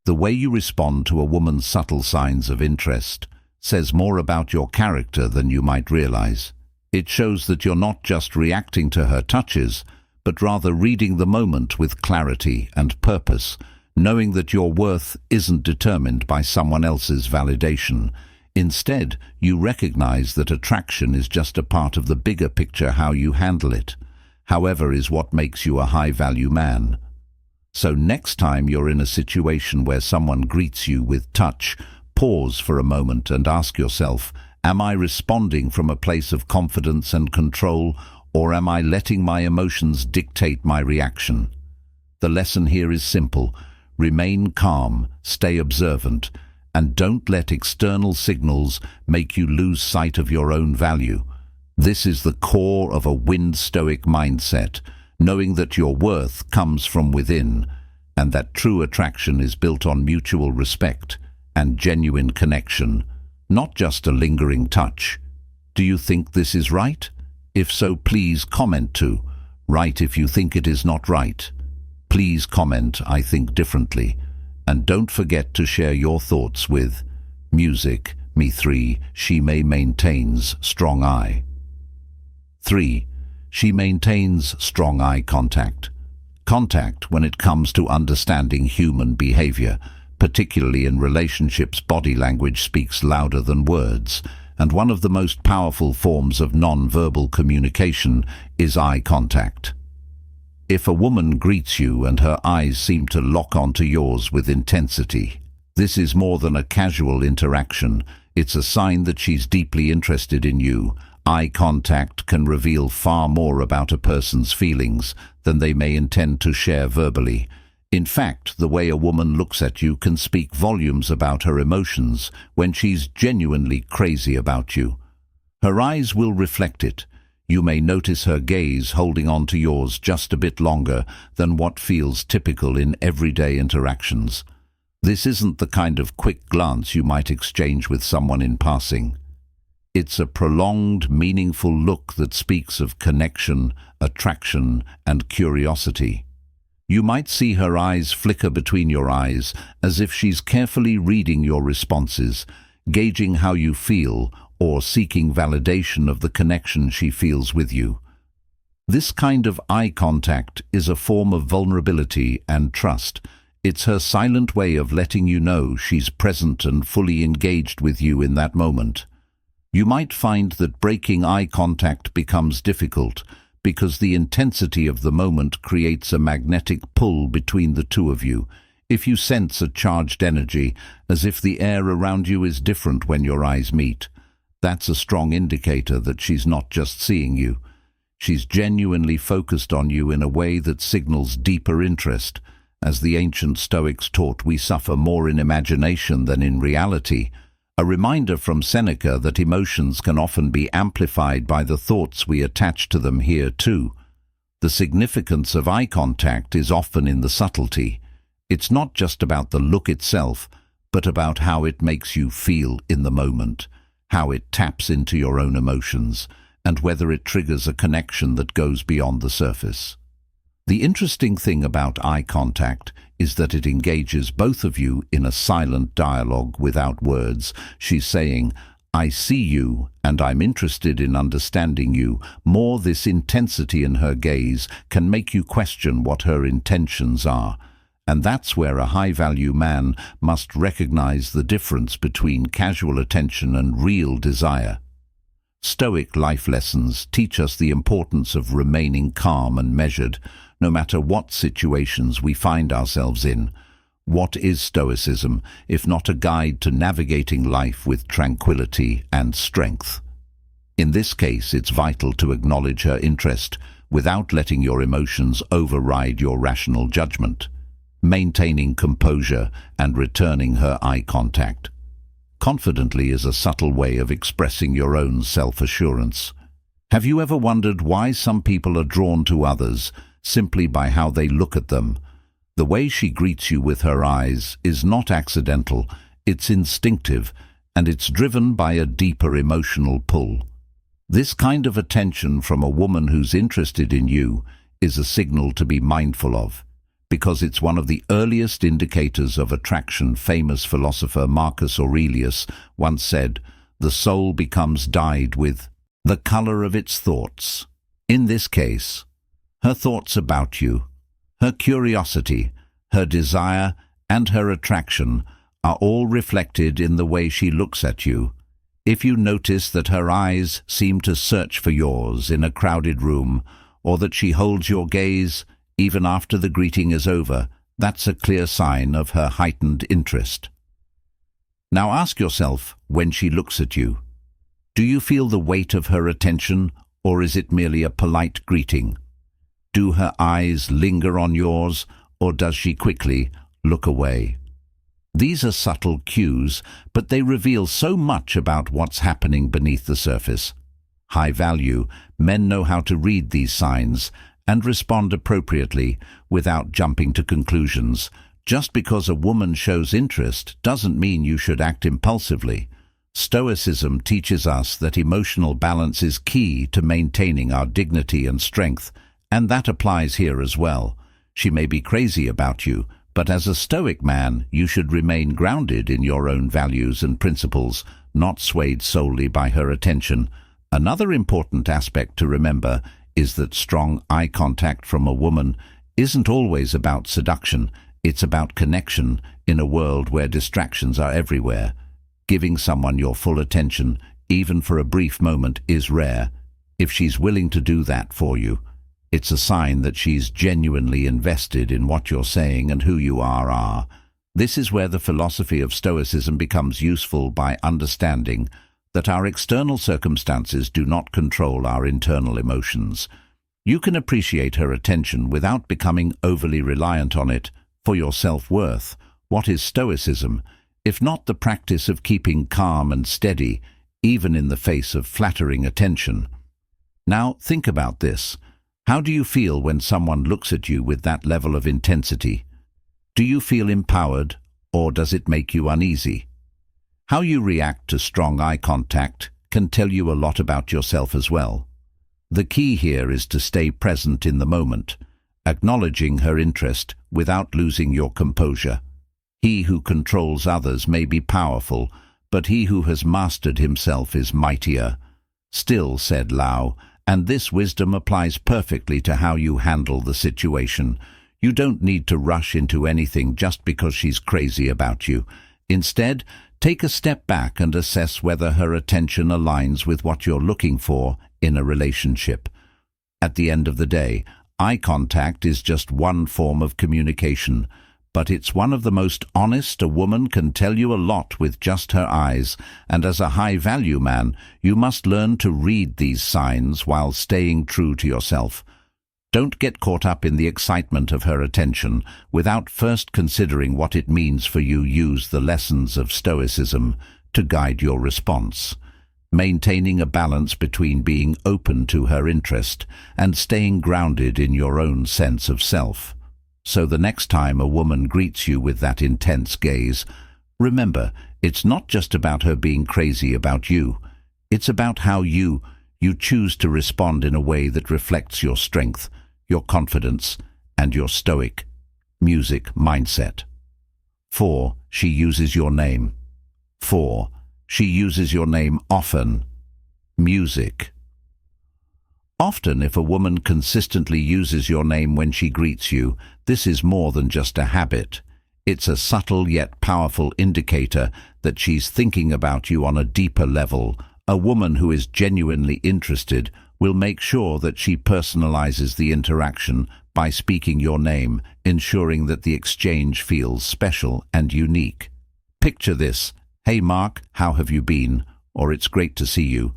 The way you respond to a woman's subtle signs of interest says more about your character than you might realize. It shows that you're not just reacting to her touches, but rather reading the moment with clarity and purpose, knowing that your worth isn't determined by someone else's validation. Instead, you recognize that attraction is just a part of the bigger picture. How you handle it, however, is what makes you a high-value man. So next time you're in a situation where someone greets you with touch, pause for a moment and ask yourself, am I responding from a place of confidence and control, or am I letting my emotions dictate my reaction? The lesson here is simple. Remain calm, stay observant, and don't let external signals make you lose sight of your own value. This is the core of a Stoic mindset, knowing that your worth comes from within, and that true attraction is built on mutual respect and genuine connection, not just a lingering touch. Do you think this is right? If so, please comment too. Write if you think it is not right. Please comment, I think differently. And don't forget to share your thoughts with Music, Me 3, She maintains strong eye. 3. She maintains strong eye contact. Contact, when it comes to understanding human behavior, particularly in relationships, body language speaks louder than words, and one of the most powerful forms of non-verbal communication is eye contact. If a woman greets you and her eyes seem to lock onto yours with intensity, this is more than a casual interaction. It's a sign that she's deeply interested in you. Eye contact can reveal far more about a person's feelings than they may intend to share verbally. In fact, the way a woman looks at you can speak volumes about her emotions when she's genuinely crazy about you. Her eyes will reflect it. You may notice her gaze holding on to yours just a bit longer than what feels typical in everyday interactions. This isn't the kind of quick glance you might exchange with someone in passing. It's a prolonged, meaningful look that speaks of connection, attraction, and curiosity. You might see her eyes flicker between your eyes as if she's carefully reading your responses, gauging how you feel, or seeking validation of the connection she feels with you. This kind of eye contact is a form of vulnerability and trust. It's her silent way of letting you know she's present and fully engaged with you in that moment. You might find that breaking eye contact becomes difficult because the intensity of the moment creates a magnetic pull between the two of you. If you sense a charged energy, as if the air around you is different when your eyes meet, that's a strong indicator that she's not just seeing you. She's genuinely focused on you in a way that signals deeper interest. As the ancient Stoics taught, we suffer more in imagination than in reality. A reminder from Seneca that emotions can often be amplified by the thoughts we attach to them here too. The significance of eye contact is often in the subtlety. It's not just about the look itself, but about how it makes you feel in the moment, how it taps into your own emotions, and whether it triggers a connection that goes beyond the surface. The interesting thing about eye contact is that it engages both of you in a silent dialogue without words. She's saying, "I see you and I'm interested in understanding you." More, this intensity in her gaze can make you question what her intentions are. And that's where a high-value man must recognize the difference between casual attention and real desire. Stoic life lessons teach us the importance of remaining calm and measured, no matter what situations we find ourselves in. What is Stoicism, if not a guide to navigating life with tranquility and strength? In this case, it's vital to acknowledge her interest without letting your emotions override your rational judgment, maintaining composure and returning her eye contact confidently is a subtle way of expressing your own self-assurance. Have you ever wondered why some people are drawn to others simply by how they look at them? The way she greets you with her eyes is not accidental, it's instinctive, and it's driven by a deeper emotional pull. This kind of attention from a woman who's interested in you is a signal to be mindful of, because it's one of the earliest indicators of attraction. Famous philosopher Marcus Aurelius once said, "The soul becomes dyed with the color of its thoughts." In this case, her thoughts about you, her curiosity, her desire, and her attraction are all reflected in the way she looks at you. If you notice that her eyes seem to search for yours in a crowded room, or that she holds your gaze even after the greeting is over, that's a clear sign of her heightened interest. Now ask yourself, when she looks at you, do you feel the weight of her attention, or is it merely a polite greeting? Do her eyes linger on yours, or does she quickly look away? These are subtle cues, but they reveal so much about what's happening beneath the surface. High value, men know how to read these signs, and respond appropriately without jumping to conclusions. Just because a woman shows interest doesn't mean you should act impulsively. Stoicism teaches us that emotional balance is key to maintaining our dignity and strength, and that applies here as well. She may be crazy about you, but as a Stoic man, you should remain grounded in your own values and principles, not swayed solely by her attention. Another important aspect to remember is that strong eye contact from a woman isn't always about seduction. It's about connection in a world where distractions are everywhere. Giving someone your full attention, even for a brief moment, is rare. If she's willing to do that for you, it's a sign that she's genuinely invested in what you're saying and who you are. This is where the philosophy of Stoicism becomes useful, by understanding that our external circumstances do not control our internal emotions. You can appreciate her attention without becoming overly reliant on it for your self-worth. What is Stoicism, if not the practice of keeping calm and steady, even in the face of flattering attention? Now, think about this. How do you feel when someone looks at you with that level of intensity? Do you feel empowered, or does it make you uneasy? How you react to strong eye contact can tell you a lot about yourself as well. The key here is to stay present in the moment, acknowledging her interest without losing your composure. He who controls others may be powerful, but he who has mastered himself is mightier. Still, said Lao, and this wisdom applies perfectly to how you handle the situation. You don't need to rush into anything just because she's crazy about you. Instead, take a step back and assess whether her attention aligns with what you're looking for in a relationship. At the end of the day, eye contact is just one form of communication, but it's one of the most honest. A woman can tell you a lot with just her eyes, and as a high-value man, you must learn to read these signs while staying true to yourself. Don't get caught up in the excitement of her attention without first considering what it means for you. Use the lessons of Stoicism to guide your response, maintaining a balance between being open to her interest and staying grounded in your own sense of self. So the next time a woman greets you with that intense gaze, remember, it's not just about her being crazy about you. It's about how you choose to respond in a way that reflects your strength, your confidence, and your Stoic music mindset. 4. She uses your name. 4. She uses your name often. Music. Often, if a woman consistently uses your name when she greets you, this is more than just a habit. It's a subtle yet powerful indicator that she's thinking about you on a deeper level. A woman who is genuinely interested will make sure that she personalizes the interaction by speaking your name, ensuring that the exchange feels special and unique. Picture this: "Hey Mark, how have you been?" or "It's great to see you."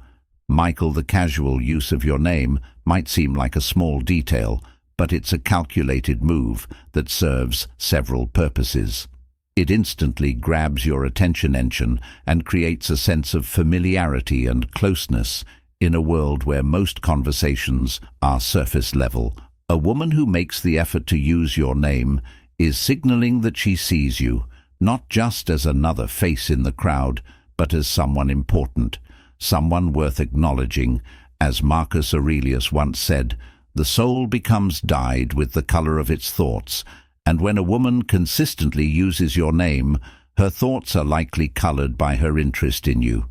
Michael, the casual use of your name might seem like a small detail, but it's a calculated move that serves several purposes. It instantly grabs your attention engine and creates a sense of familiarity and closeness in a world where most conversations are surface level. A woman who makes the effort to use your name is signaling that she sees you, not just as another face in the crowd, but as someone important, someone worth acknowledging. As Marcus Aurelius once said, "The soul becomes dyed with the color of its thoughts," and when a woman consistently uses your name, her thoughts are likely colored by her interest in you.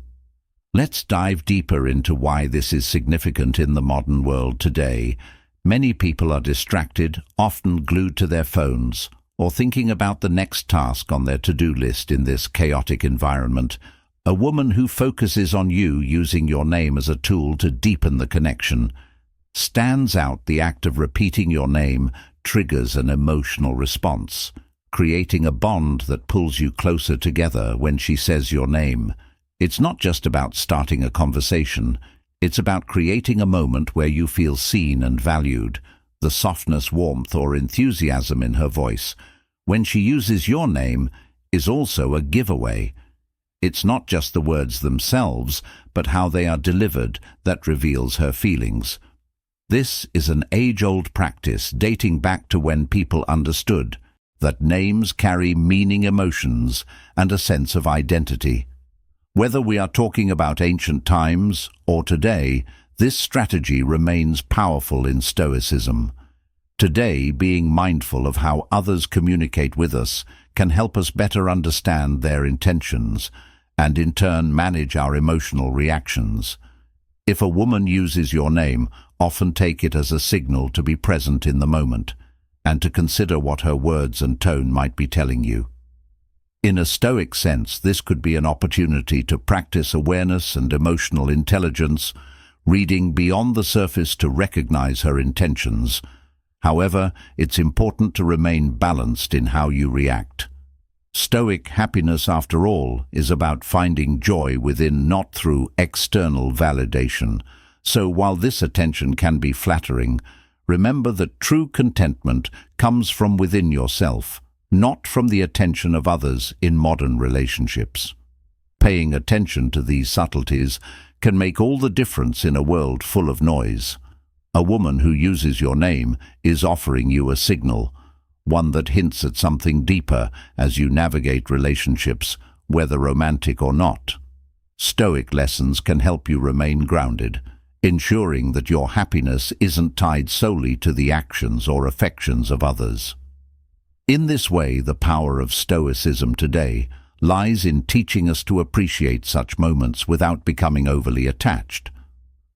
Let's dive deeper into why this is significant in the modern world today. Many people are distracted, often glued to their phones, or thinking about the next task on their to-do list. In this chaotic environment, a woman who focuses on you using your name as a tool to deepen the connection stands out. The act of repeating your name triggers an emotional response, creating a bond that pulls you closer together. When she says your name, it's not just about starting a conversation, it's about creating a moment where you feel seen and valued. The softness, warmth, or enthusiasm in her voice when she uses your name is also a giveaway. It's not just the words themselves, but how they are delivered that reveals her feelings. This is an age-old practice dating back to when people understood that names carry meaning, emotions, and a sense of identity. Whether we are talking about ancient times or today, this strategy remains powerful in Stoicism. Today, being mindful of how others communicate with us can help us better understand their intentions and in turn manage our emotional reactions. If a woman uses your name, often take it as a signal to be present in the moment and to consider what her words and tone might be telling you. In a Stoic sense, this could be an opportunity to practice awareness and emotional intelligence, reading beyond the surface to recognize her intentions. However, it's important to remain balanced in how you react. Stoic happiness, after all, is about finding joy within, not through external validation. So while this attention can be flattering, remember that true contentment comes from within yourself, not from the attention of others in modern relationships. Paying attention to these subtleties can make all the difference in a world full of noise. A woman who uses your name is offering you a signal, one that hints at something deeper as you navigate relationships, whether romantic or not. Stoic lessons can help you remain grounded, ensuring that your happiness isn't tied solely to the actions or affections of others. In this way, the power of Stoicism today lies in teaching us to appreciate such moments without becoming overly attached.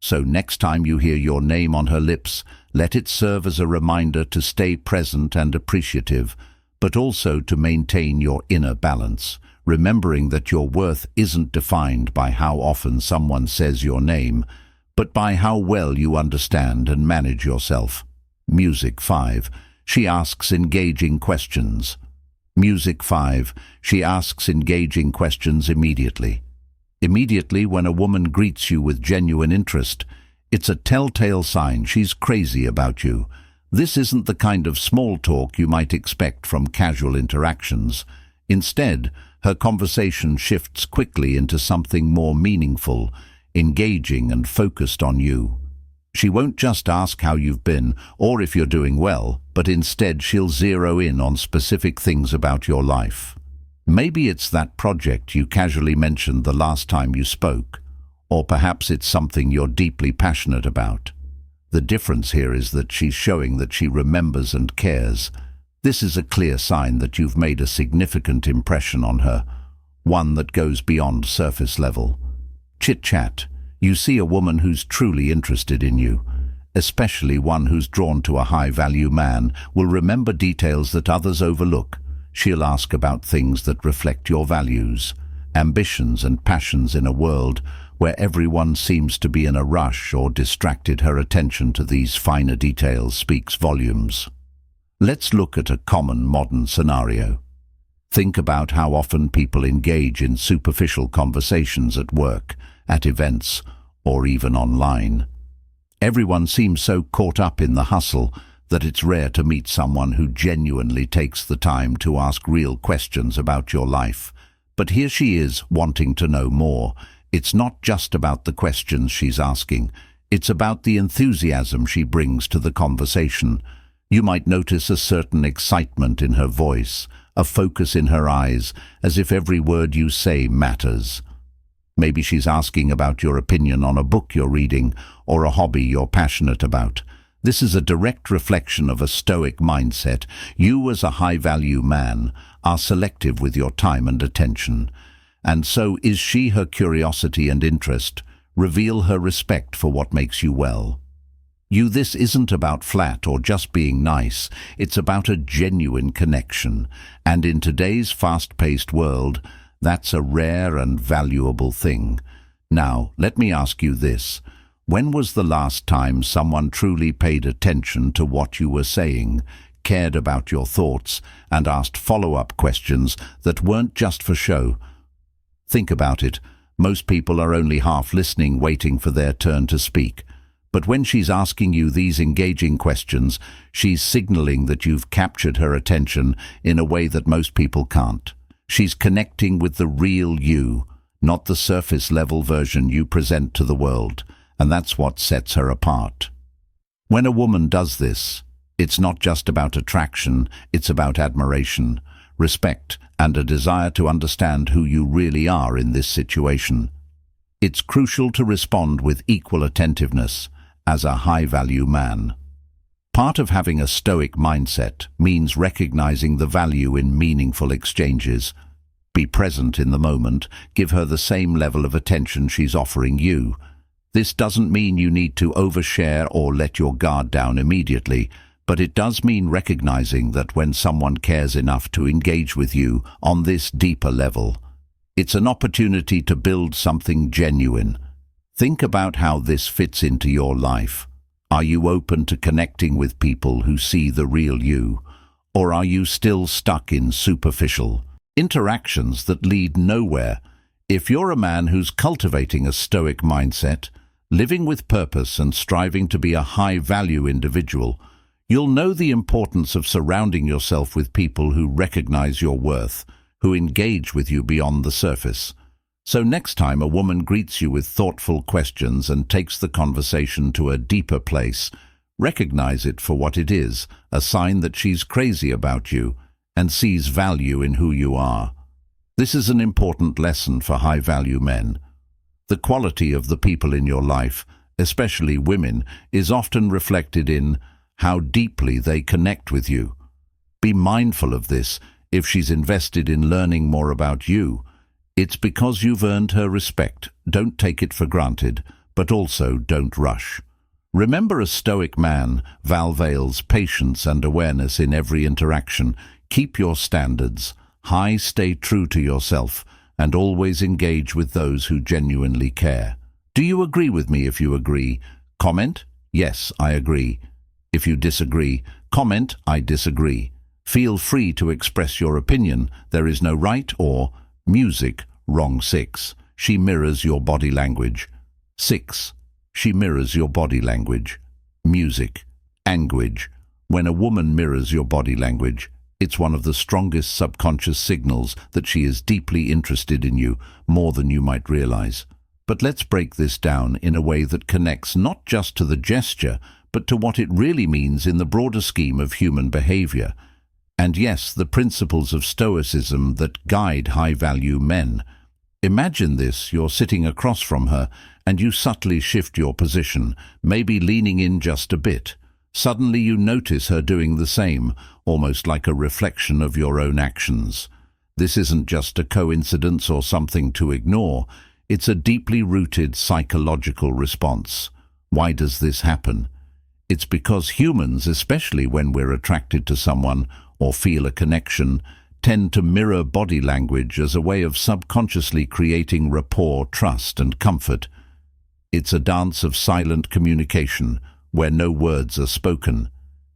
So next time you hear your name on her lips, let it serve as a reminder to stay present and appreciative, but also to maintain your inner balance, remembering that your worth isn't defined by how often someone says your name, but by how well you understand and manage yourself. Music 5. She asks engaging questions. Music 5. She asks engaging questions immediately. Immediately when a woman greets you with genuine interest, it's a telltale sign she's crazy about you. This isn't the kind of small talk you might expect from casual interactions. Instead, her conversation shifts quickly into something more meaningful, engaging and focused on you. She won't just ask how you've been or if you're doing well, but instead she'll zero in on specific things about your life. Maybe it's that project you casually mentioned the last time you spoke, or perhaps it's something you're deeply passionate about. The difference here is that she's showing that she remembers and cares. This is a clear sign that you've made a significant impression on her, one that goes beyond surface level. Chit-chat. You see a woman who's truly interested in you, especially one who's drawn to a high-value man, will remember details that others overlook. She'll ask about things that reflect your values, ambitions and passions in a world where everyone seems to be in a rush or distracted. Her attention to these finer details speaks volumes. Let's look at a common modern scenario. Think about how often people engage in superficial conversations at work, at events, or even online. Everyone seems so caught up in the hustle that it's rare to meet someone who genuinely takes the time to ask real questions about your life. But here she is, wanting to know more. It's not just about the questions she's asking. It's about the enthusiasm she brings to the conversation. You might notice a certain excitement in her voice, a focus in her eyes, as if every word you say matters. Maybe she's asking about your opinion on a book you're reading or a hobby you're passionate about. This is a direct reflection of a Stoic mindset. You, as a high-value man, are selective with your time and attention. And so is she. Her curiosity and interest reveal her respect for what makes you well. This isn't about flat or just being nice. It's about a genuine connection. And in today's fast-paced world, that's a rare and valuable thing. Now, let me ask you this. When was the last time someone truly paid attention to what you were saying, cared about your thoughts, and asked follow-up questions that weren't just for show? Think about it. Most people are only half listening, waiting for their turn to speak. But when she's asking you these engaging questions, she's signaling that you've captured her attention in a way that most people can't. She's connecting with the real you, not the surface-level version you present to the world, and that's what sets her apart. When a woman does this, it's not just about attraction, it's about admiration, respect, and a desire to understand who you really are in this situation. It's crucial to respond with equal attentiveness as a high-value man. Part of having a Stoic mindset means recognizing the value in meaningful exchanges. Be present in the moment, give her the same level of attention she's offering you. This doesn't mean you need to overshare or let your guard down immediately, but it does mean recognizing that when someone cares enough to engage with you on this deeper level, it's an opportunity to build something genuine. Think about how this fits into your life. Are you open to connecting with people who see the real you, or are you still stuck in superficial interactions that lead nowhere? If you're a man who's cultivating a Stoic mindset, living with purpose and striving to be a high-value individual, you'll know the importance of surrounding yourself with people who recognize your worth, who engage with you beyond the surface. So next time a woman greets you with thoughtful questions and takes the conversation to a deeper place, recognize it for what it is, a sign that she's crazy about you and sees value in who you are. This is an important lesson for high-value men. The quality of the people in your life, especially women, is often reflected in how deeply they connect with you. Be mindful of this. If she's invested in learning more about you, it's because you've earned her respect. Don't take it for granted, but also don't rush. Remember, a Stoic man values patience and awareness in every interaction. Keep your standards high, stay true to yourself, and always engage with those who genuinely care. Do you agree with me? If you agree, comment, "Yes, I agree." If you disagree, comment, "I disagree." Feel free to express your opinion. There is no right or music wrong. 6. She mirrors your body language. 6. She mirrors your body language. Music. Language. When a woman mirrors your body language, it's one of the strongest subconscious signals that she is deeply interested in you, more than you might realize. But let's break this down in a way that connects not just to the gesture, but to what it really means in the broader scheme of human behavior. And yes, the principles of Stoicism that guide high-value men. Imagine this: you're sitting across from her, and you subtly shift your position, maybe leaning in just a bit. Suddenly you notice her doing the same, almost like a reflection of your own actions. This isn't just a coincidence or something to ignore. It's a deeply rooted psychological response. Why does this happen? It's because humans, especially when we're attracted to someone or feel a connection, tend to mirror body language as a way of subconsciously creating rapport, trust, and comfort. It's a dance of silent communication, where no words are spoken,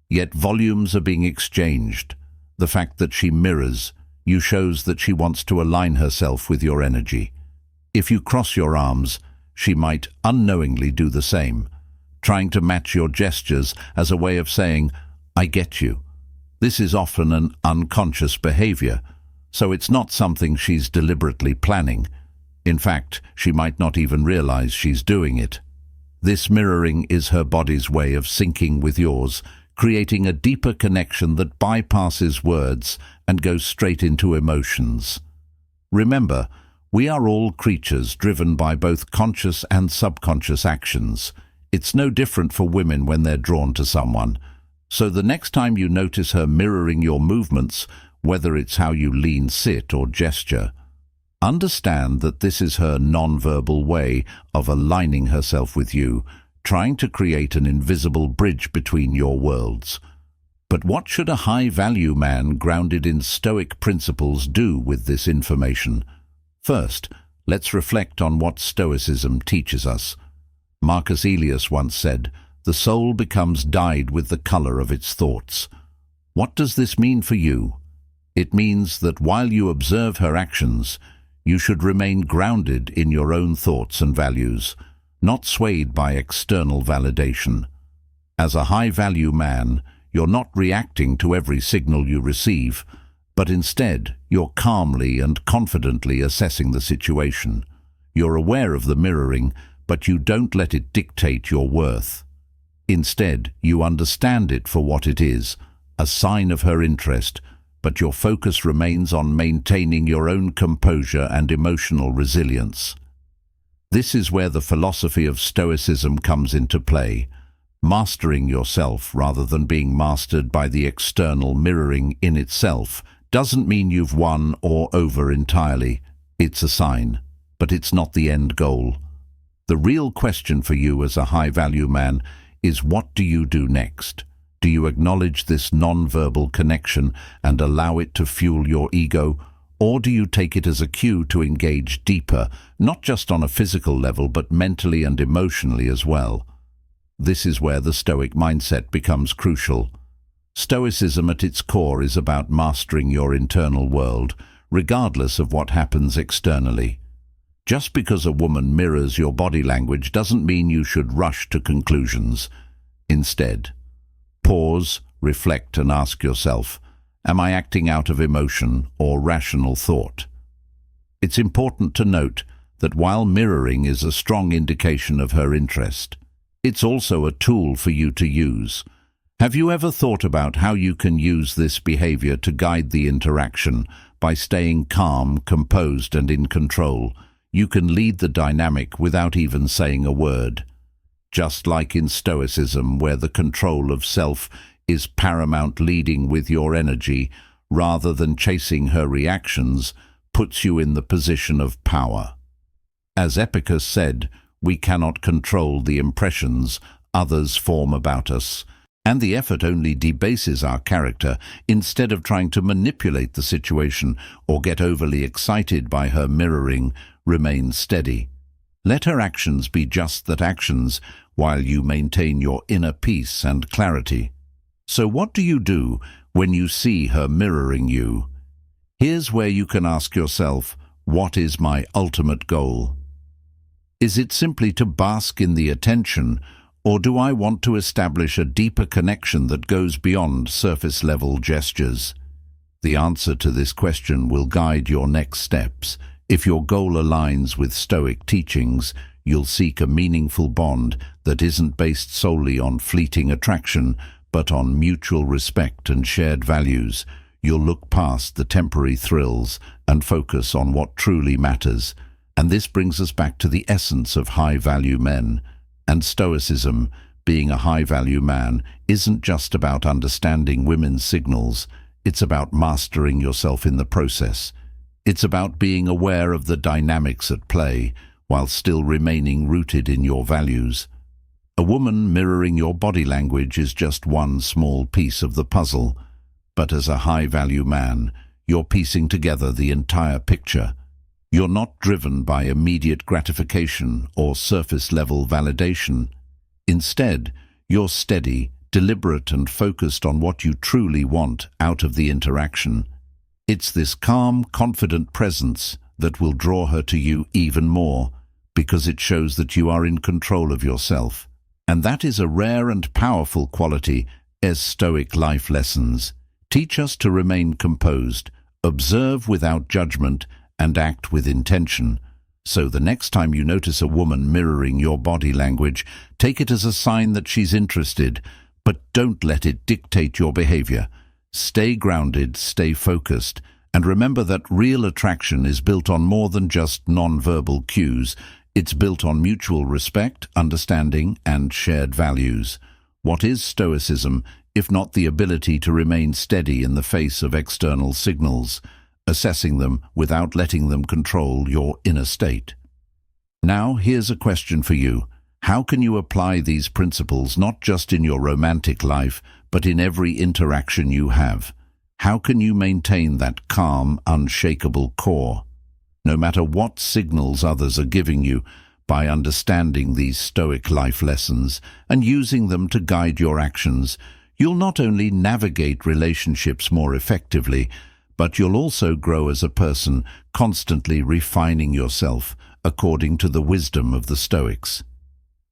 yet volumes are being exchanged. The fact that she mirrors you shows that she wants to align herself with your energy. If you cross your arms, she might unknowingly do the same, trying to match your gestures as a way of saying, "I get you." This is often an unconscious behavior, so it's not something she's deliberately planning. In fact, she might not even realize she's doing it. This mirroring is her body's way of syncing with yours, creating a deeper connection that bypasses words and goes straight into emotions. Remember, we are all creatures driven by both conscious and subconscious actions. It's no different for women when they're drawn to someone. So the next time you notice her mirroring your movements, whether it's how you lean, sit, or gesture, understand that this is her non-verbal way of aligning herself with you, trying to create an invisible bridge between your worlds. But what should a high-value man grounded in Stoic principles do with this information? First, let's reflect on what Stoicism teaches us. Marcus Aurelius once said, "The soul becomes dyed with the color of its thoughts." What does this mean for you? It means that while you observe her actions, you should remain grounded in your own thoughts and values, not swayed by external validation. As a high-value man, you're not reacting to every signal you receive, but instead you're calmly and confidently assessing the situation. You're aware of the mirroring, but you don't let it dictate your worth. Instead, you understand it for what it is, a sign of her interest, but your focus remains on maintaining your own composure and emotional resilience. This is where the philosophy of Stoicism comes into play, mastering yourself rather than being mastered by the external. Mirroring in itself doesn't mean you've won or over entirely. It's a sign, but it's not the end goal. The real question for you as a high-value man is, what do you do next? Do you acknowledge this non-verbal connection and allow it to fuel your ego? Or do you take it as a cue to engage deeper, not just on a physical level, but mentally and emotionally as well? This is where the Stoic mindset becomes crucial. Stoicism at its core is about mastering your internal world, regardless of what happens externally. Just because a woman mirrors your body language doesn't mean you should rush to conclusions. Instead, pause, reflect, and ask yourself, am I acting out of emotion or rational thought? It's important to note that while mirroring is a strong indication of her interest, it's also a tool for you to use. Have you ever thought about how you can use this behavior to guide the interaction? By staying calm, composed, and in control, you can lead the dynamic without even saying a word. Just like in Stoicism, where the control of self is paramount, leading with your energy rather than chasing her reactions puts you in the position of power. As Epicurus said, we cannot control the impressions others form about us, and the effort only debases our character. Instead of trying to manipulate the situation or get overly excited by her mirroring, remain steady. Let her actions be just that, actions, while you maintain your inner peace and clarity. So what do you do when you see her mirroring you? Here's where you can ask yourself, what is my ultimate goal? Is it simply to bask in the attention, or do I want to establish a deeper connection that goes beyond surface-level gestures? The answer to this question will guide your next steps. If your goal aligns with Stoic teachings, you'll seek a meaningful bond that isn't based solely on fleeting attraction, but on mutual respect and shared values. You'll look past the temporary thrills and focus on what truly matters. And this brings us back to the essence of high-value men. And Stoicism, being a high-value man, isn't just about understanding women's signals. It's about mastering yourself in the process. It's about being aware of the dynamics at play, while still remaining rooted in your values. A woman mirroring your body language is just one small piece of the puzzle, but as a high-value man, you're piecing together the entire picture. You're not driven by immediate gratification or surface-level validation. Instead, you're steady, deliberate, and focused on what you truly want out of the interaction. It's this calm, confident presence that will draw her to you even more, because it shows that you are in control of yourself. And that is a rare and powerful quality, as Stoic life lessons teach us to remain composed, observe without judgment, and act with intention. So the next time you notice a woman mirroring your body language, take it as a sign that she's interested, but don't let it dictate your behavior. Stay grounded, stay focused, and remember that real attraction is built on more than just non-verbal cues. It's built on mutual respect, understanding, and shared values. What is Stoicism, if not the ability to remain steady in the face of external signals, assessing them without letting them control your inner state? Now, here's a question for you. How can you apply these principles not just in your romantic life, but in every interaction you have? How can you maintain that calm, unshakable core, no matter what signals others are giving you? By understanding these Stoic life lessons and using them to guide your actions, you'll not only navigate relationships more effectively, but you'll also grow as a person, constantly refining yourself according to the wisdom of the Stoics.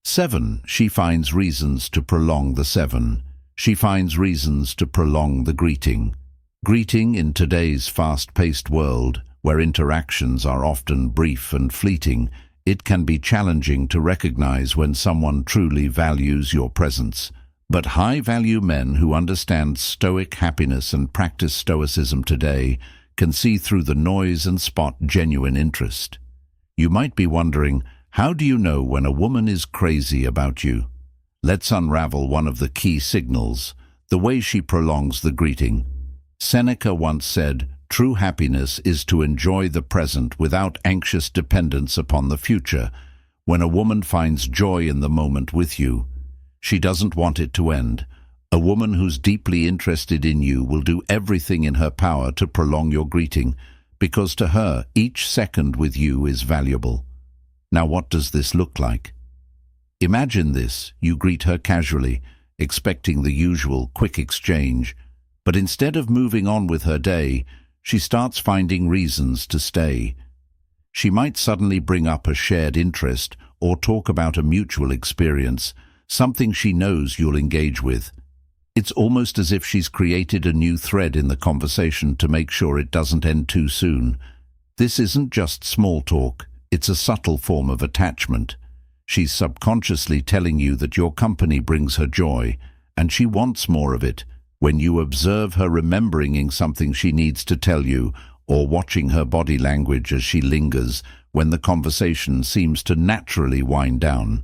7. She finds reasons to prolong the 7. She finds reasons to prolong the greeting. Greeting in today's fast-paced world, where interactions are often brief and fleeting, It can be challenging to recognize when someone truly values your presence. But high-value men who understand Stoic happiness and practice Stoicism today can see through the noise and spot genuine interest. You might be wondering, how do you know when a woman is crazy about you? Let's unravel one of the key signals, the way she prolongs the greeting. Seneca once said, "True happiness is to enjoy the present without anxious dependence upon the future." When a woman finds joy in the moment with you, she doesn't want it to end. A woman who's deeply interested in you will do everything in her power to prolong your greeting, because to her, each second with you is valuable. Now, what does this look like? Imagine this: you greet her casually, expecting the usual quick exchange, but instead of moving on with her day, she starts finding reasons to stay. She might suddenly bring up a shared interest or talk about a mutual experience, something she knows you'll engage with. It's almost as if she's created a new thread in the conversation to make sure it doesn't end too soon. This isn't just small talk, it's a subtle form of attachment. She's subconsciously telling you that your company brings her joy, and she wants more of it. When you observe her remembering something she needs to tell you, or watching her body language as she lingers when the conversation seems to naturally wind down.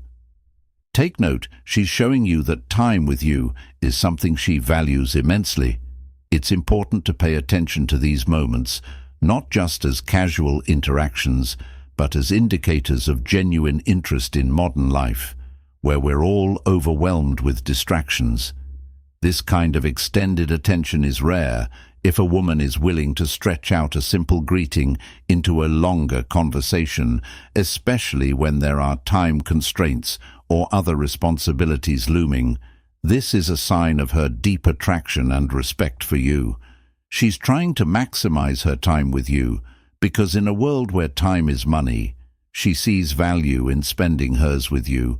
Take note, she's showing you that time with you is something she values immensely. It's important to pay attention to these moments, not just as casual interactions, but as indicators of genuine interest in modern life, where we're all overwhelmed with distractions. This kind of extended attention is rare if a woman is willing to stretch out a simple greeting into a longer conversation, especially when there are time constraints or other responsibilities looming. This is a sign of her deep attraction and respect for you. She's trying to maximize her time with you, because in a world where time is money, she sees value in spending hers with you.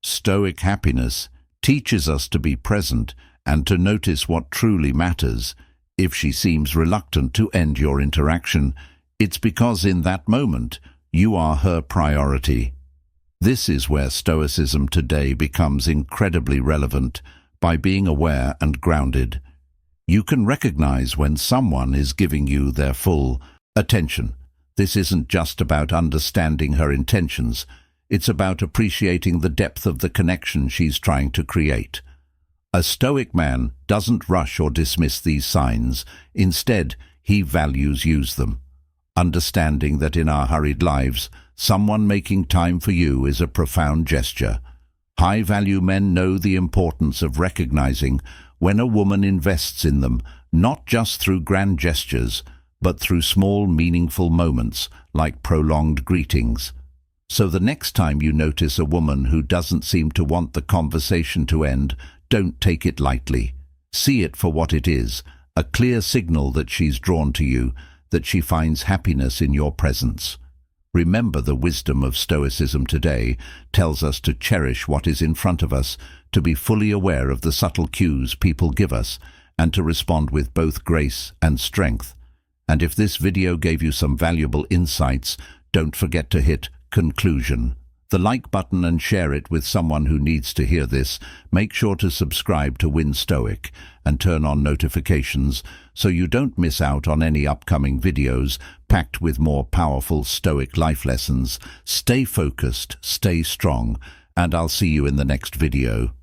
Stoic happiness teaches us to be present and to notice what truly matters. If she seems reluctant to end your interaction, it's because in that moment, you are her priority. This is where Stoicism today becomes incredibly relevant. By being aware and grounded, you can recognize when someone is giving you their full attention. This isn't just about understanding her intentions, it's about appreciating the depth of the connection she's trying to create. A Stoic man doesn't rush or dismiss these signs. Instead, he use them, understanding that in our hurried lives, someone making time for you is a profound gesture. High-value men know the importance of recognizing when a woman invests in them, not just through grand gestures, but through small, meaningful moments like prolonged greetings. So the next time you notice a woman who doesn't seem to want the conversation to end, don't take it lightly. See it for what it is, a clear signal that she's drawn to you, that she finds happiness in your presence. Remember, the wisdom of Stoicism today tells us to cherish what is in front of us, to be fully aware of the subtle cues people give us, and to respond with both grace and strength. And if this video gave you some valuable insights, don't forget to hit conclusion, the like button, and share it with someone who needs to hear this. Make sure to subscribe to Win Stoic and turn on notifications so you don't miss out on any upcoming videos packed with more powerful Stoic life lessons. Stay focused, stay strong, and I'll see you in the next video.